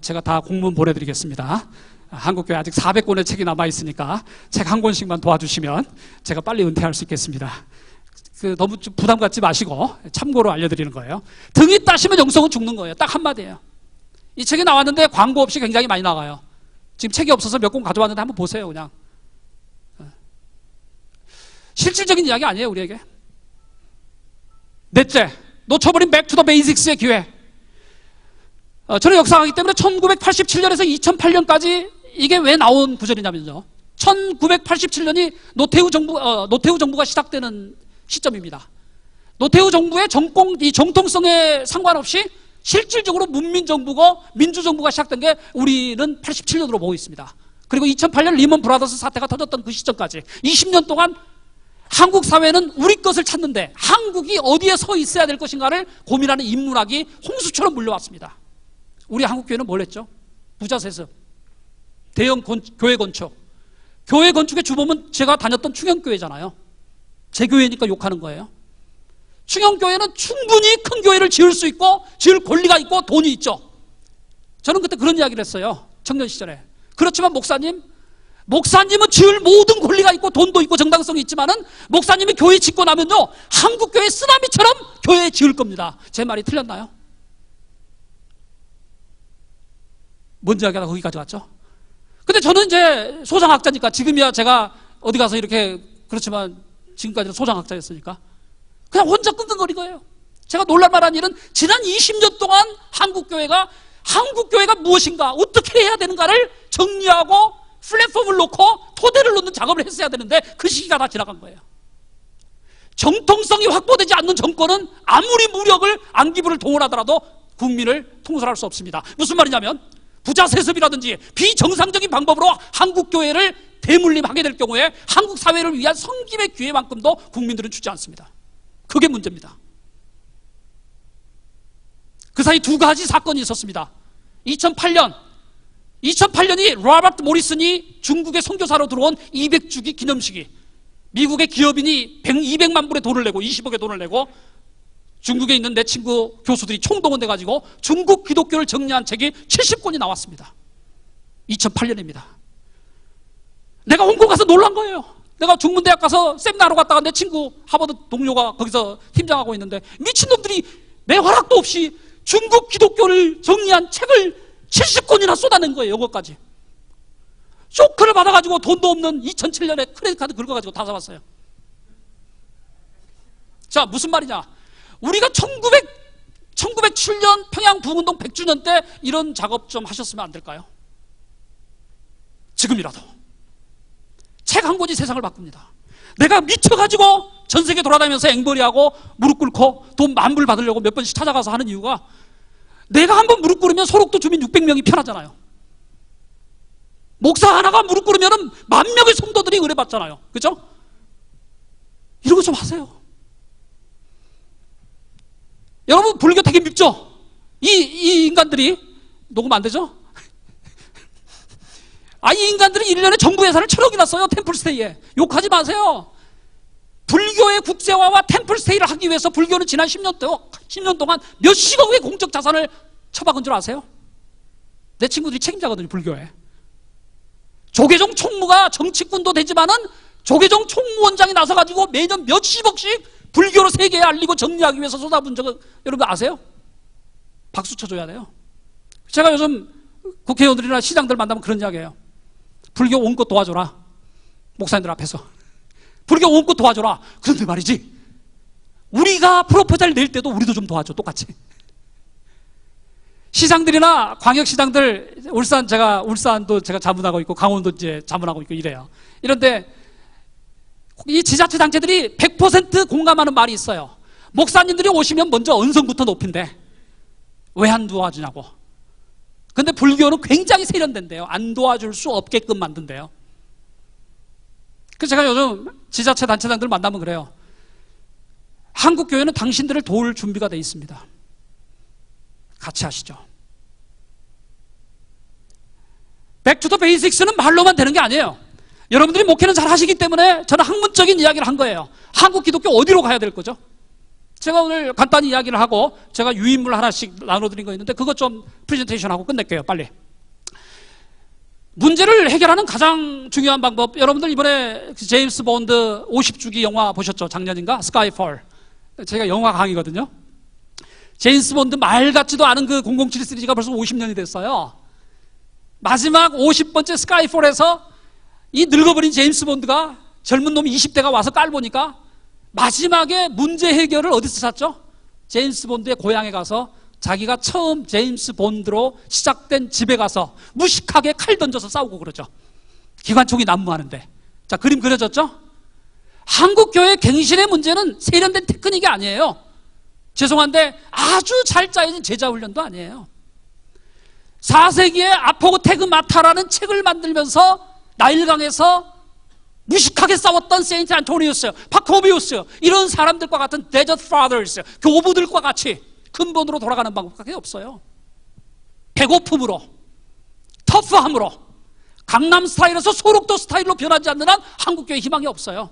제가 다 공문 보내드리겠습니다. 한국교회 아직 400권의 책이 남아있으니까 책 한 권씩만 도와주시면 제가 빨리 은퇴할 수 있겠습니다. 너무 부담 갖지 마시고 참고로 알려드리는 거예요. 등이 따시면 영성은 죽는 거예요. 딱 한마디예요. 이 책이 나왔는데 광고 없이 굉장히 많이 나가요. 지금 책이 없어서 몇 권 가져왔는데 한번 보세요. 그냥 실질적인 이야기 아니에요. 우리에게. 넷째, 놓쳐버린 백투더 베이직스의 기회. 저는 역사하기 때문에 1987년에서 2008년까지 이게 왜 나온 구절이냐면요, 1987년이 노태우 정부가 시작되는 시점입니다. 노태우 정부의 이 정통성에 상관없이 실질적으로 문민정부고 민주정부가 시작된 게 우리는 87년으로 보고 있습니다. 그리고 2008년 리먼 브라더스 사태가 터졌던 그 시점까지 20년 동안 한국 사회는 우리 것을 찾는데 한국이 어디에 서 있어야 될 것인가를 고민하는 인문학이 홍수처럼 물려왔습니다. 우리 한국교회는 뭘 했죠? 부자 세습, 대형 교회 건축. 교회 건축의 주범은 제가 다녔던 충영교회잖아요. 제 교회니까 욕하는 거예요. 충영교회는 충분히 큰 교회를 지을 수 있고 지을 권리가 있고 돈이 있죠. 저는 그때 그런 이야기를 했어요. 청년 시절에. 그렇지만 목사님은 지을 모든 권리가 있고 돈도 있고 정당성이 있지만은 목사님이 교회 짓고 나면요, 한국교회 쓰나미처럼 교회 지을 겁니다. 제 말이 틀렸나요? 뭔지 이야기하다 거기까지 왔죠. 근데 저는 이제 소장학자니까, 지금이야 제가 어디 가서 이렇게, 그렇지만 지금까지는 소장학자였으니까 그냥 혼자 끙끙거린 거예요. 제가 놀랄만한 일은 지난 20년 동안 한국교회가 무엇인가, 어떻게 해야 되는가를 정리하고 플랫폼을 놓고 토대를 놓는 작업을 했어야 되는데 그 시기가 다 지나간 거예요. 정통성이 확보되지 않는 정권은 아무리 무력을, 안기부를 동원하더라도 국민을 통솔할 수 없습니다. 무슨 말이냐면, 부자 세습이라든지 비정상적인 방법으로 한국교회를 대물림하게 될 경우에 한국 사회를 위한 섬김의 기회만큼도 국민들은 주지 않습니다. 그게 문제입니다. 그 사이 두 가지 사건이 있었습니다. 2008년이 로버트 모리슨이 중국의 선교사로 들어온 200주기 기념식이, 미국의 기업인이 200만 불의 돈을 내고 20억의 돈을 내고 중국에 있는 내 친구 교수들이 총동원돼 가지고 중국 기독교를 정리한 책이 70권이 나왔습니다. 2008년입니다. 내가 홍콩 가서 놀란 거예요. 내가 중문대학 가서 세미나로 갔다가 내 친구 하버드 동료가 거기서 팀장하고 있는데 미친놈들이 내 허락도 없이 중국 기독교를 정리한 책을 70권이나 쏟아낸 거예요. 이것까지. 쇼크를 받아가지고 돈도 없는 2007년에 크레딧 카드 긁어가지고 다 사봤어요. 자, 무슨 말이냐. 우리가 1907년 평양 부흥운동 100주년 때 이런 작업 좀 하셨으면 안 될까요? 지금이라도. 책 한 권이 세상을 바꿉니다. 내가 미쳐가지고 전 세계 돌아다니면서 앵벌이하고 무릎 꿇고 돈 만불 받으려고 몇 번씩 찾아가서 하는 이유가, 내가 한번 무릎 꿇으면 소록도 주민 600명이 편하잖아요. 목사 하나가 무릎 꿇으면 10,000명의 성도들이 은혜 받잖아요. 그죠? 이런 거 좀 하세요. 여러분, 불교 되게 밉죠? 이 인간들이, 녹음 안 되죠? 이 인간들이 1년에 정부 예산을 1,000억이나 써요, 템플스테이에. 욕하지 마세요. 불교의 국제화와 템플스테이를 하기 위해서 불교는 지난 10년 동안 몇십억의 공적 자산을 처박은 줄 아세요? 내 친구들이 책임자거든요, 불교에. 조계종 총무가 정치꾼도 되지만은 조계종 총무원장이 나서가지고 매년 몇십억씩 불교로 세계에 알리고 정리하기 위해서 쏟아부은 적은 여러분 아세요? 박수 쳐줘야 돼요. 제가 요즘 국회의원들이나 시장들 만나면 그런 이야기해요. 불교 온 것 도와줘라. 목사님들 앞에서. 불교 온 것 도와줘라. 그런데 말이지, 우리가 프로포즈를 낼 때도 우리도 좀 도와줘, 똑같이. 시장들이나 광역시장들, 울산도 제가 자문하고 있고, 강원도 이제 자문하고 있고 이래요. 이런데 이 지자체 단체들이 100% 공감하는 말이 있어요. 목사님들이 오시면 먼저 언성부터 높인대. 왜 안 도와주냐고. 근데 불교는 굉장히 세련된대요. 안 도와줄 수 없게끔 만든대요. 그래서 제가 요즘 지자체 단체장들 만나면 그래요. 한국 교회는 당신들을 도울 준비가 돼 있습니다. 같이 하시죠. 백투더 베이식스는 말로만 되는 게 아니에요. 여러분들이 목회는 잘 하시기 때문에 저는 학문적인 이야기를 한 거예요. 한국 기독교 어디로 가야 될 거죠? 제가 오늘 간단히 이야기를 하고 제가 유인물 하나씩 나눠드린 거 있는데 그것 좀 프레젠테이션 하고 끝낼게요. 빨리. 문제를 해결하는 가장 중요한 방법, 여러분들 이번에 제임스 본드 50주기 영화 보셨죠? 작년인가? 스카이폴. 제가 영화 강의거든요. 제임스 본드 말 같지도 않은 그 007 시리즈가 벌써 50년이 됐어요. 마지막 50번째 스카이폴에서 이 늙어버린 제임스 본드가 젊은 놈 20대가 와서 깔보니까 마지막에 문제 해결을 어디서 찾죠? 제임스 본드의 고향에 가서 자기가 처음 제임스 본드로 시작된 집에 가서 무식하게 칼 던져서 싸우고 그러죠. 기관총이 난무하는데. 자, 그림 그려졌죠? 한국교회 갱신의 문제는 세련된 테크닉이 아니에요. 죄송한데 아주 잘 짜여진 제자훈련도 아니에요. 4세기에 아포고 테그마타라는 책을 만들면서 나일강에서 무식하게 싸웠던 세인트 안토니우스, 파코비우스, 이런 사람들과 같은 데저트 파더스, 교부들과 같이 근본으로 돌아가는 방법밖에 없어요. 배고픔으로, 터프함으로, 강남 스타일에서 소록도 스타일로 변하지 않는 한 한국교회 희망이 없어요.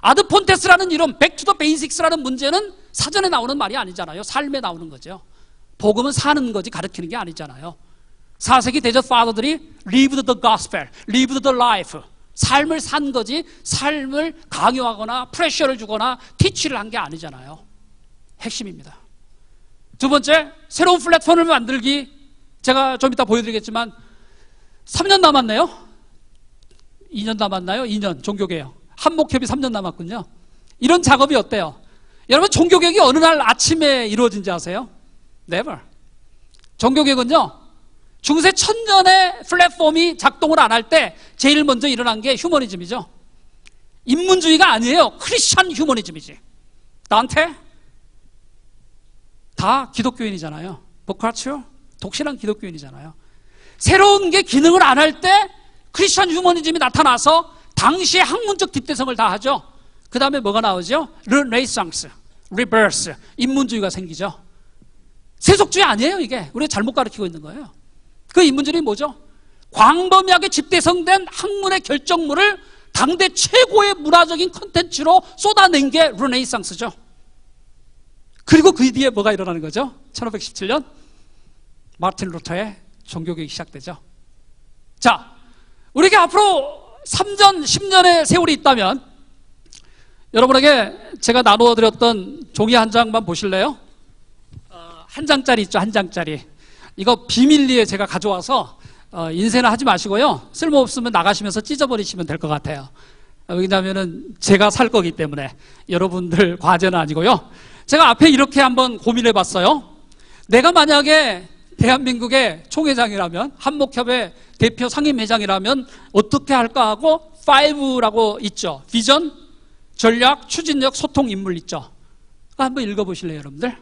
아드폰테스라는 이름, 백투더 베이식스라는 문제는 사전에 나오는 말이 아니잖아요. 삶에 나오는 거죠. 복음은 사는 거지 가르치는 게 아니잖아요. 4세기 데저트 파더들이 lived the gospel, lived the life, 삶을 산 거지 삶을 강요하거나 프레셔를 주거나 티치를 한 게 아니잖아요. 핵심입니다. 두 번째, 새로운 플랫폼을 만들기. 제가 좀 이따 보여드리겠지만 3년 남았네요. 2년 남았나요? 2년 종교개혁. 한목협이 3년 남았군요. 이런 작업이 어때요? 여러분, 종교개혁이 어느 날 아침에 이루어진지 아세요? Never. 종교개혁은요, 중세 1000년의 플랫폼이 작동을 안 할 때 제일 먼저 일어난 게 휴머니즘이죠. 인문주의가 아니에요. 크리스천 휴머니즘이지. 단테? 다 기독교인이잖아요. 보카치오? 독실한 기독교인이잖아요. 새로운 게 기능을 안 할 때 크리스천 휴머니즘이 나타나서 당시의 학문적 뒷대성을 다 하죠. 그 다음에 뭐가 나오죠? 르네상스, 리버스, 인문주의가 생기죠. 세속주의 아니에요, 이게. 우리가 잘못 가르치고 있는 거예요. 그 인문주의는 뭐죠? 광범위하게 집대성된 학문의 결정물을 당대 최고의 문화적인 콘텐츠로 쏟아낸 게 르네상스죠. 그리고 그 뒤에 뭐가 일어나는 거죠? 1517년 마틴 루터의 종교개혁이 시작되죠. 자, 우리에게 앞으로 3년, 10년의 세월이 있다면 여러분에게 제가 나누어 드렸던 종이 한 장만 보실래요? 한 장짜리 있죠, 한 장짜리. 이거 비밀리에 제가 가져와서 인쇄는 하지 마시고요. 쓸모없으면 나가시면서 찢어버리시면 될 것 같아요. 왜냐하면은 제가 살 거기 때문에 여러분들 과제는 아니고요. 제가 앞에 이렇게 한번 고민해 봤어요. 내가 만약에 대한민국의 총회장이라면, 한목협의 대표 상임회장이라면 어떻게 할까 하고 5라고 있죠. 비전, 전략, 추진력, 소통, 인물 있죠. 한번 읽어보실래요, 여러분들?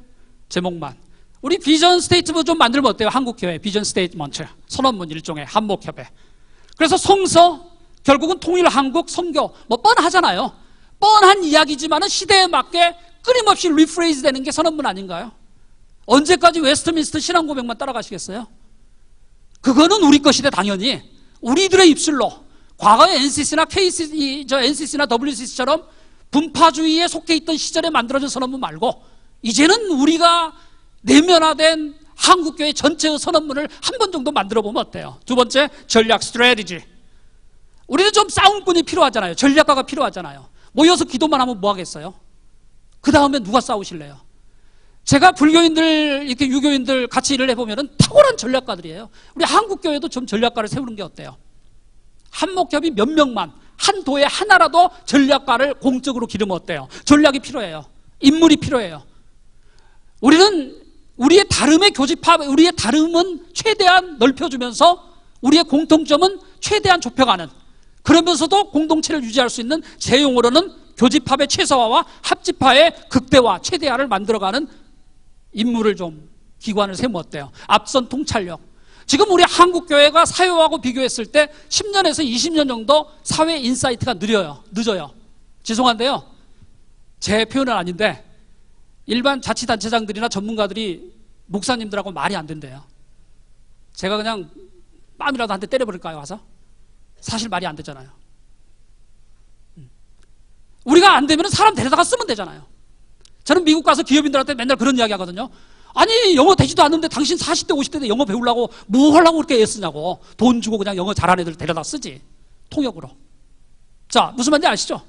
제목만. 우리 비전 스테이트먼트 좀 만들면 어때요? 한국협회 비전 스테이트먼트, 선언문 일종의 한목협회. 그래서 성서, 결국은 통일 한국, 선교, 뭐 뻔하잖아요. 뻔한 이야기지만은 시대에 맞게 끊임없이 리프레이즈 되는 게 선언문 아닌가요? 언제까지 웨스트민스터 신앙 고백만 따라가시겠어요? 그거는 우리 것이다, 당연히. 우리들의 입술로. 과거에 NCC나 NCC나 WCC처럼 분파주의에 속해 있던 시절에 만들어진 선언문 말고, 이제는 우리가 내면화된 한국교회 전체의 선언문을 한 번 정도 만들어 보면 어때요? 두 번째, 전략, 스트래티지. 우리는 좀 싸움꾼이 필요하잖아요. 전략가가 필요하잖아요. 모여서 기도만 하면 뭐 하겠어요? 그 다음에 누가 싸우실래요? 제가 불교인들, 이렇게 유교인들 같이 일을 해보면은 탁월한 전략가들이에요. 우리 한국교회도 좀 전략가를 세우는 게 어때요? 한목협이 몇 명만, 한 도에 하나라도 전략가를 공적으로 기르면 어때요? 전략이 필요해요. 인물이 필요해요. 우리는 우리의 다름의 교집합, 우리의 다름은 최대한 넓혀주면서 우리의 공통점은 최대한 좁혀가는, 그러면서도 공동체를 유지할 수 있는, 제 용어로는 교집합의 최소화와 합집화의 극대화, 최대화를 만들어가는 인물을 좀, 기관을 세우면 어때요? 앞선 통찰력. 지금 우리 한국교회가 사회하고 비교했을 때 10년에서 20년 정도 사회 인사이트가 늦어요. 죄송한데요, 제 표현은 아닌데 일반 자치단체장들이나 전문가들이 목사님들하고 말이 안 된대요. 제가 그냥 뺨이라도 한 대 때려버릴까요, 와서? 사실 말이 안 되잖아요. 우리가 안 되면 사람 데려다가 쓰면 되잖아요. 저는 미국 가서 기업인들한테 맨날 그런 이야기 하거든요. 아니, 영어 되지도 않는데 당신 40대 50대 때 영어 배우려고 뭐 하려고 그렇게 애쓰냐고. 돈 주고 그냥 영어 잘하는 애들 데려다 쓰지, 통역으로. 자, 무슨 말인지 아시죠?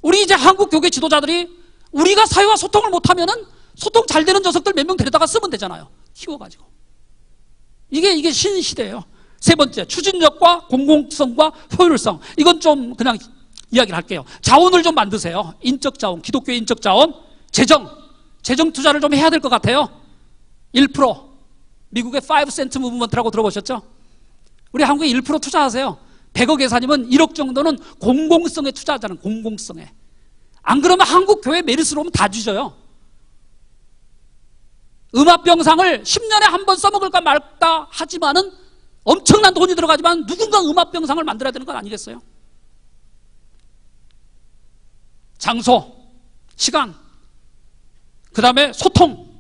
우리 이제 한국 교계 지도자들이 우리가 사회와 소통을 못하면은 소통 잘 되는 녀석들 몇 명 데려다가 쓰면 되잖아요. 키워가지고. 이게 신시대예요. 세 번째, 추진력과 공공성과 효율성. 이건 좀 그냥 이야기를 할게요. 자원을 좀 만드세요. 인적 자원, 기독교의 인적 자원. 재정 투자를 좀 해야 될 것 같아요. 1%. 미국의 5센트 무브먼트라고 들어보셨죠? 우리 한국에 1% 투자하세요. 100억 예산이면 1억 정도는 공공성에 투자하자는, 공공성에. 안 그러면 한국 교회 메르스로 오면 다 뒤져요. 음압병상을 10년에 한 번 써먹을까 말까 하지만은 엄청난 돈이 들어가지만 누군가 음압병상을 만들어야 되는 건 아니겠어요? 장소, 시간, 그 다음에 소통.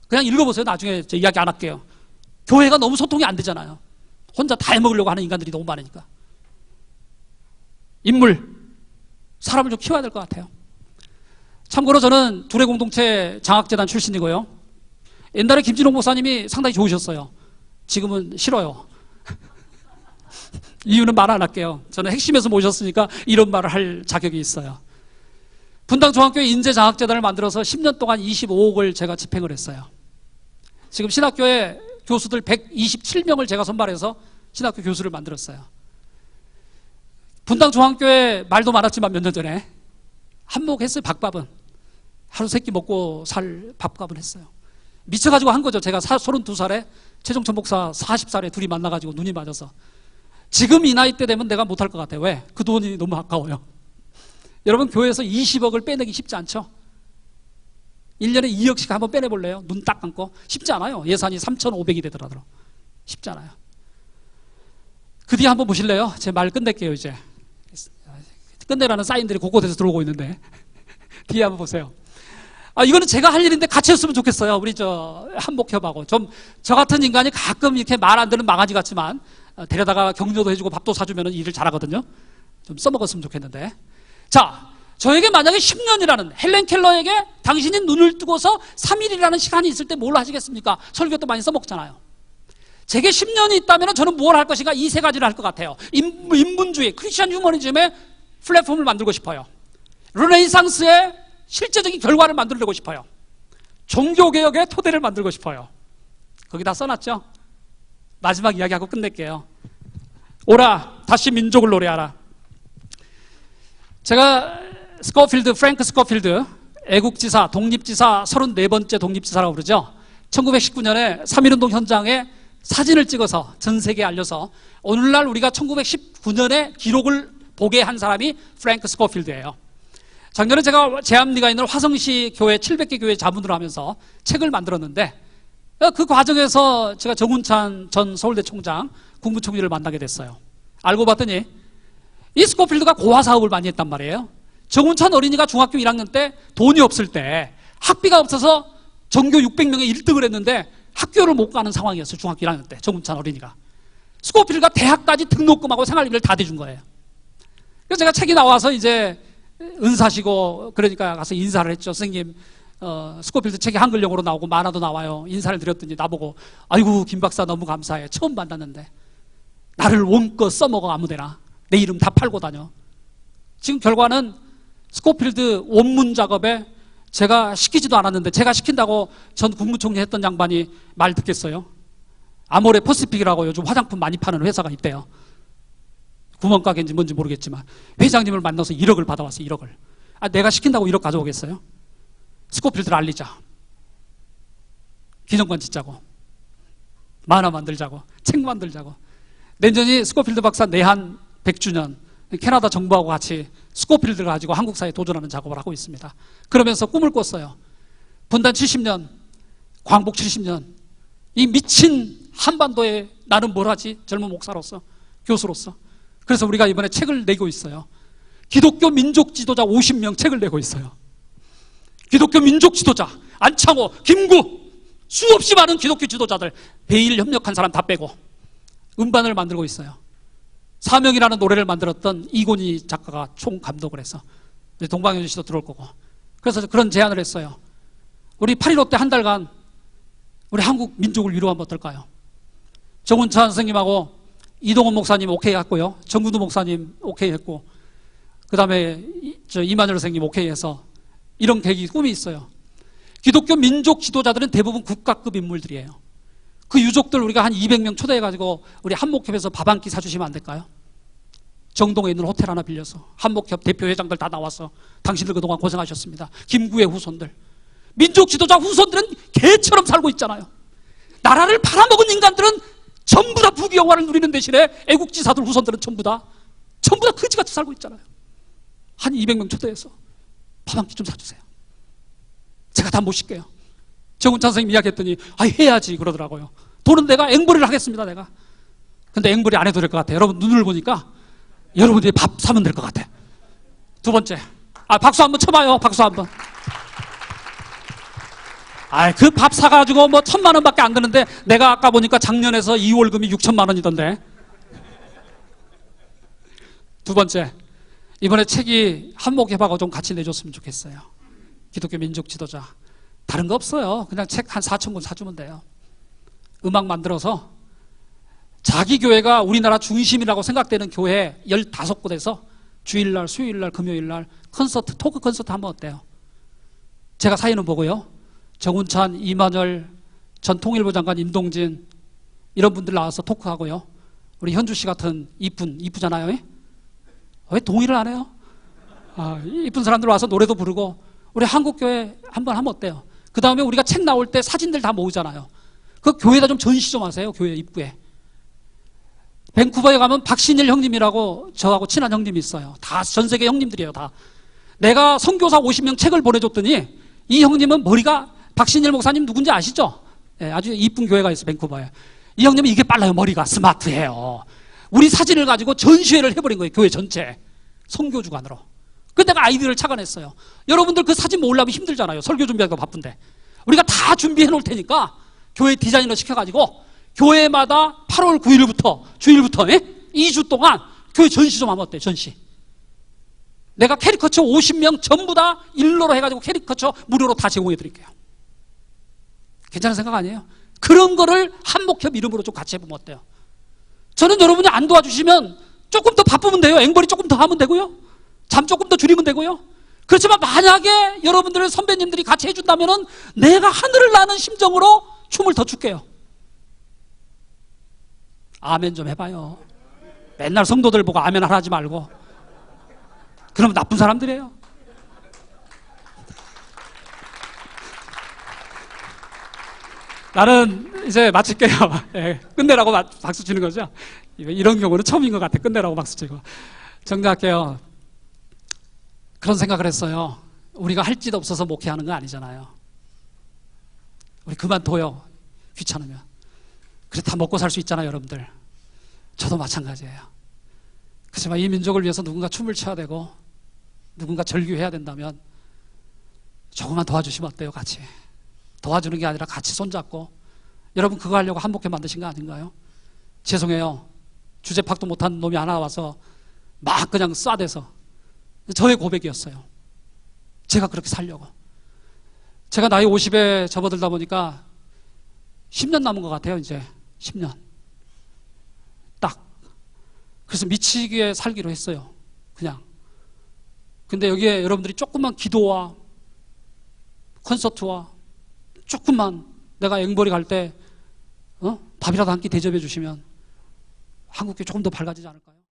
그냥 읽어보세요. 나중에 저 이야기 안 할게요. 교회가 너무 소통이 안 되잖아요. 혼자 다 해먹으려고 하는 인간들이 너무 많으니까. 인물, 사람을 좀 키워야 될 것 같아요. 참고로 저는 두레공동체 장학재단 출신이고요. 옛날에 김진홍 목사님이 상당히 좋으셨어요. 지금은 싫어요. 이유는 말 안 할게요. 저는 핵심에서 모셨으니까 이런 말을 할 자격이 있어요. 분당 중학교에 인재장학재단을 만들어서 10년 동안 25억을 제가 집행을 했어요. 지금 신학교에 교수들 127명을 제가 선발해서 신학교 교수를 만들었어요. 분당 중학교에 말도 많았지만 몇 년 전에 한몫했어요. 밥값은 하루 세끼 먹고 살 밥값은 했어요. 미쳐가지고 한 거죠. 제가 32살에 최종천 목사 40살에 둘이 만나가지고 눈이 맞아서. 지금 이 나이 때 되면 내가 못할 것 같아요. 왜? 그 돈이 너무 아까워요. 여러분, 교회에서 20억을 빼내기 쉽지 않죠? 1년에 2억씩 한번 빼내볼래요? 눈 딱 감고. 쉽지 않아요. 예산이 3,500이 되더라도. 쉽지 않아요. 그 뒤에 한번 보실래요? 제 말 끝낼게요, 이제. 끝내라는 사인들이 곳곳에서 들어오고 있는데. 뒤에 한번 보세요. 이거는 제가 할 일인데 같이 했으면 좋겠어요. 우리 한목협하고. 좀, 저 같은 인간이 가끔 이렇게 말 안 되는 망아지 같지만, 데려다가 격려도 해주고 밥도 사주면 일을 잘하거든요. 좀 써먹었으면 좋겠는데. 자, 저에게 만약에 10년이라는, 헬렌 켈러에게 당신이 눈을 뜨고서 3일이라는 시간이 있을 때 뭘 하시겠습니까? 설교도 많이 써먹잖아요. 제게 10년이 있다면 저는 뭘 할 것인가? 이 세 가지를 할 것 같아요. 인문주의, 크리스천 휴머니즘의 플랫폼을 만들고 싶어요. 르네상스의 실제적인 결과를 만들려고 싶어요. 종교개혁의 토대를 만들고 싶어요. 거기 다 써놨죠? 마지막 이야기하고 끝낼게요. 오라, 다시 민족을 노래하라. 제가 프랭크 스코필드, 애국지사, 독립지사 34번째 독립지사라고 그러죠. 1919년에 3.1운동 현장에 사진을 찍어서 전 세계에 알려서 오늘날 우리가 1919년의 기록을 보게 한 사람이 프랭크 스코필드예요. 작년에 제가 제암리가 있는 화성시 교회 700개 교회 자문을 하면서 책을 만들었는데 그 과정에서 제가 정운찬 전 서울대 총장, 국무총리를 만나게 됐어요. 알고 봤더니 이 스코필드가 고아 사업을 많이 했단 말이에요. 정운찬 어린이가 중학교 1학년 때 돈이 없을 때 학비가 없어서 전교 600명에 1등을 했는데 학교를 못 가는 상황이었어요. 중학교 1학년 때 정운찬 어린이가. 스코필드가 대학까지 등록금하고 생활비를 다 대준 거예요. 그래서 제가 책이 나와서 이제 은사시고 그러니까 가서 인사를 했죠. 선생님, 스코필드 책이 한글용어로 나오고 만화도 나와요. 인사를 드렸더니 나보고 아이고 김 박사 너무 감사해. 처음 만났는데 나를 원껏 써먹어 아무데나. 내 이름 다 팔고 다녀. 지금 결과는 스코필드 원문 작업에 제가 시키지도 않았는데 제가 시킨다고 전 국무총리 했던 양반이 말 듣겠어요? 아모레 퍼시픽이라고 요즘 화장품 많이 파는 회사가 있대요. 구멍가게인지 뭔지 모르겠지만 회장님을 만나서 1억을 받아왔어요. 1억을. 내가 시킨다고 1억 가져오겠어요? 스코필드를 알리자. 기념관 짓자고. 만화 만들자고. 책 만들자고. 내년이 스코필드 박사 내한 100주년 캐나다 정부하고 같이 스코필드를 가지고 한국사에 도전하는 작업을 하고 있습니다. 그러면서 꿈을 꿨어요. 분단 70년, 광복 70년, 이 미친 한반도에 나는 뭘 하지? 젊은 목사로서, 교수로서. 그래서 우리가 이번에 책을 내고 있어요. 기독교 민족 지도자 50명 책을 내고 있어요. 기독교 민족 지도자, 안창호, 김구, 수없이 많은 기독교 지도자들, 베일 협력한 사람 다 빼고 음반을 만들고 있어요. 사명이라는 노래를 만들었던 이곤희 작가가 총 감독을 해서 동방현주 씨도 들어올 거고. 그래서 그런 제안을 했어요. 우리 8.15 때 한 달간 우리 한국 민족을 위로하면 어떨까요? 정운찬 선생님하고 이동원 목사님 오케이 했고요. 정구두 목사님 오케이 했고, 그 다음에 이만열 선생님 오케이 해서 이런 계획이 꿈이 있어요. 기독교 민족 지도자들은 대부분 국가급 인물들이에요. 그 유족들 우리가 한 200명 초대해가지고 우리 한목협에서 밥 한 끼 사주시면 안 될까요? 정동에 있는 호텔 하나 빌려서 한목협 대표 회장들 다 나와서 당신들 그동안 고생하셨습니다. 김구의 후손들, 민족 지도자 후손들은 개처럼 살고 있잖아요. 나라를 팔아먹은 인간들은 전부 다 부귀 영화를 누리는 대신에 애국지사들 후손들은 전부 다 거지같이 살고 있잖아요. 한 200명 초대해서 밥 한 끼 좀 사주세요. 제가 다 모실게요. 정운찬 선생님 이야기했더니 해야지 그러더라고요. 돈은 내가 앵벌이를 하겠습니다. 내가. 근데 앵벌이 안 해도 될 것 같아요. 여러분 눈을 보니까 여러분들이 밥 사면 될 것 같아. 두 번째, 박수 한번 쳐봐요. 박수 한번. 그 밥 사가지고 뭐 1,000만 원밖에 안 드는데 내가 아까 보니까 작년에서 2월금이 6천만 원이던데. 두 번째, 이번에 책이 한목협하고 좀 같이 내줬으면 좋겠어요. 기독교 민족 지도자. 다른 거 없어요. 그냥 책 한 4,000권 사주면 돼요. 음악 만들어서 자기 교회가 우리나라 중심이라고 생각되는 교회 15곳에서 주일날, 수요일날, 금요일날 콘서트, 토크 콘서트 하면 어때요? 제가 사인은 보고요. 정운찬, 이만열, 전 통일부 장관 임동진 이런 분들 나와서 토크하고요. 우리 현주 씨 같은 이쁘잖아요. 왜 동의를 안 해요? 이쁜 사람들 와서 노래도 부르고 우리 한국교회 한번 하면 어때요? 그 다음에 우리가 책 나올 때 사진들 다 모으잖아요. 그 교회에다 좀 전시 좀 하세요. 교회 입구에. 밴쿠버에 가면 박신일 형님이라고 저하고 친한 형님이 있어요. 다 전 세계 형님들이에요. 다. 내가 선교사 50명 책을 보내줬더니 이 형님은 머리가, 박신일 목사님 누군지 아시죠? 아주 이쁜 교회가 있어요. 밴쿠버에. 이 형님은 이게 빨라요. 머리가 스마트해요. 우리 사진을 가지고 전시회를 해버린 거예요. 교회 전체. 선교 주간으로. 그래서 내가 아이디어를 착안했어요. 여러분들 그 사진 모으려면 힘들잖아요. 설교 준비하기가 바쁜데. 우리가 다 준비해 놓을 테니까 교회 디자이너 시켜가지고 교회마다 8월 9일부터 주일부터 2주 동안 교회 전시 좀 하면 어때요? 전시. 내가 캐리커처 50명 전부 다 일로로 해가지고 캐리커처 무료로 다 제공해 드릴게요. 괜찮은 생각 아니에요? 그런 거를 한목협 이름으로 좀 같이 해보면 어때요? 저는 여러분이 안 도와주시면 조금 더 바쁘면 돼요. 앵벌이 조금 더 하면 되고요. 잠 조금 더 줄이면 되고요. 그렇지만 만약에 여러분들 선배님들이 같이 해준다면은 내가 하늘을 나는 심정으로 춤을 더 출게요. 아멘 좀 해봐요. 맨날 성도들 보고 아멘 하지 말고. 그럼 나쁜 사람들이에요. 나는 이제 마칠게요. 예, 끝내라고 박수 치는 거죠. 이런 경우는 처음인 것 같아. 끝내라고 박수 치고. 정리할게요. 그런 생각을 했어요. 우리가 할 짓 없어서 목회하는 거 아니잖아요. 우리 그만둬요. 귀찮으면. 그래 다 먹고 살 수 있잖아요, 여러분들. 저도 마찬가지예요. 그렇지만 이 민족을 위해서 누군가 춤을 춰야 되고 누군가 절규해야 된다면 조금만 도와주시면 어때요, 같이. 도와주는 게 아니라 같이 손잡고. 여러분 그거 하려고 한목회 만드신 거 아닌가요? 죄송해요. 주제 파악도 못한 놈이 하나 와서 막 그냥 쏴대서. 저의 고백이었어요. 제가 그렇게 살려고. 제가 나이 50에 접어들다 보니까 10년 남은 것 같아요, 이제. 10년. 딱. 그래서 미치게 살기로 했어요. 그냥. 근데 여기에 여러분들이 조금만 기도와 콘서트와 조금만 내가 앵벌이 갈 때 밥이라도 한 끼 대접해 주시면 한국교회 조금 더 밝아지지 않을까요?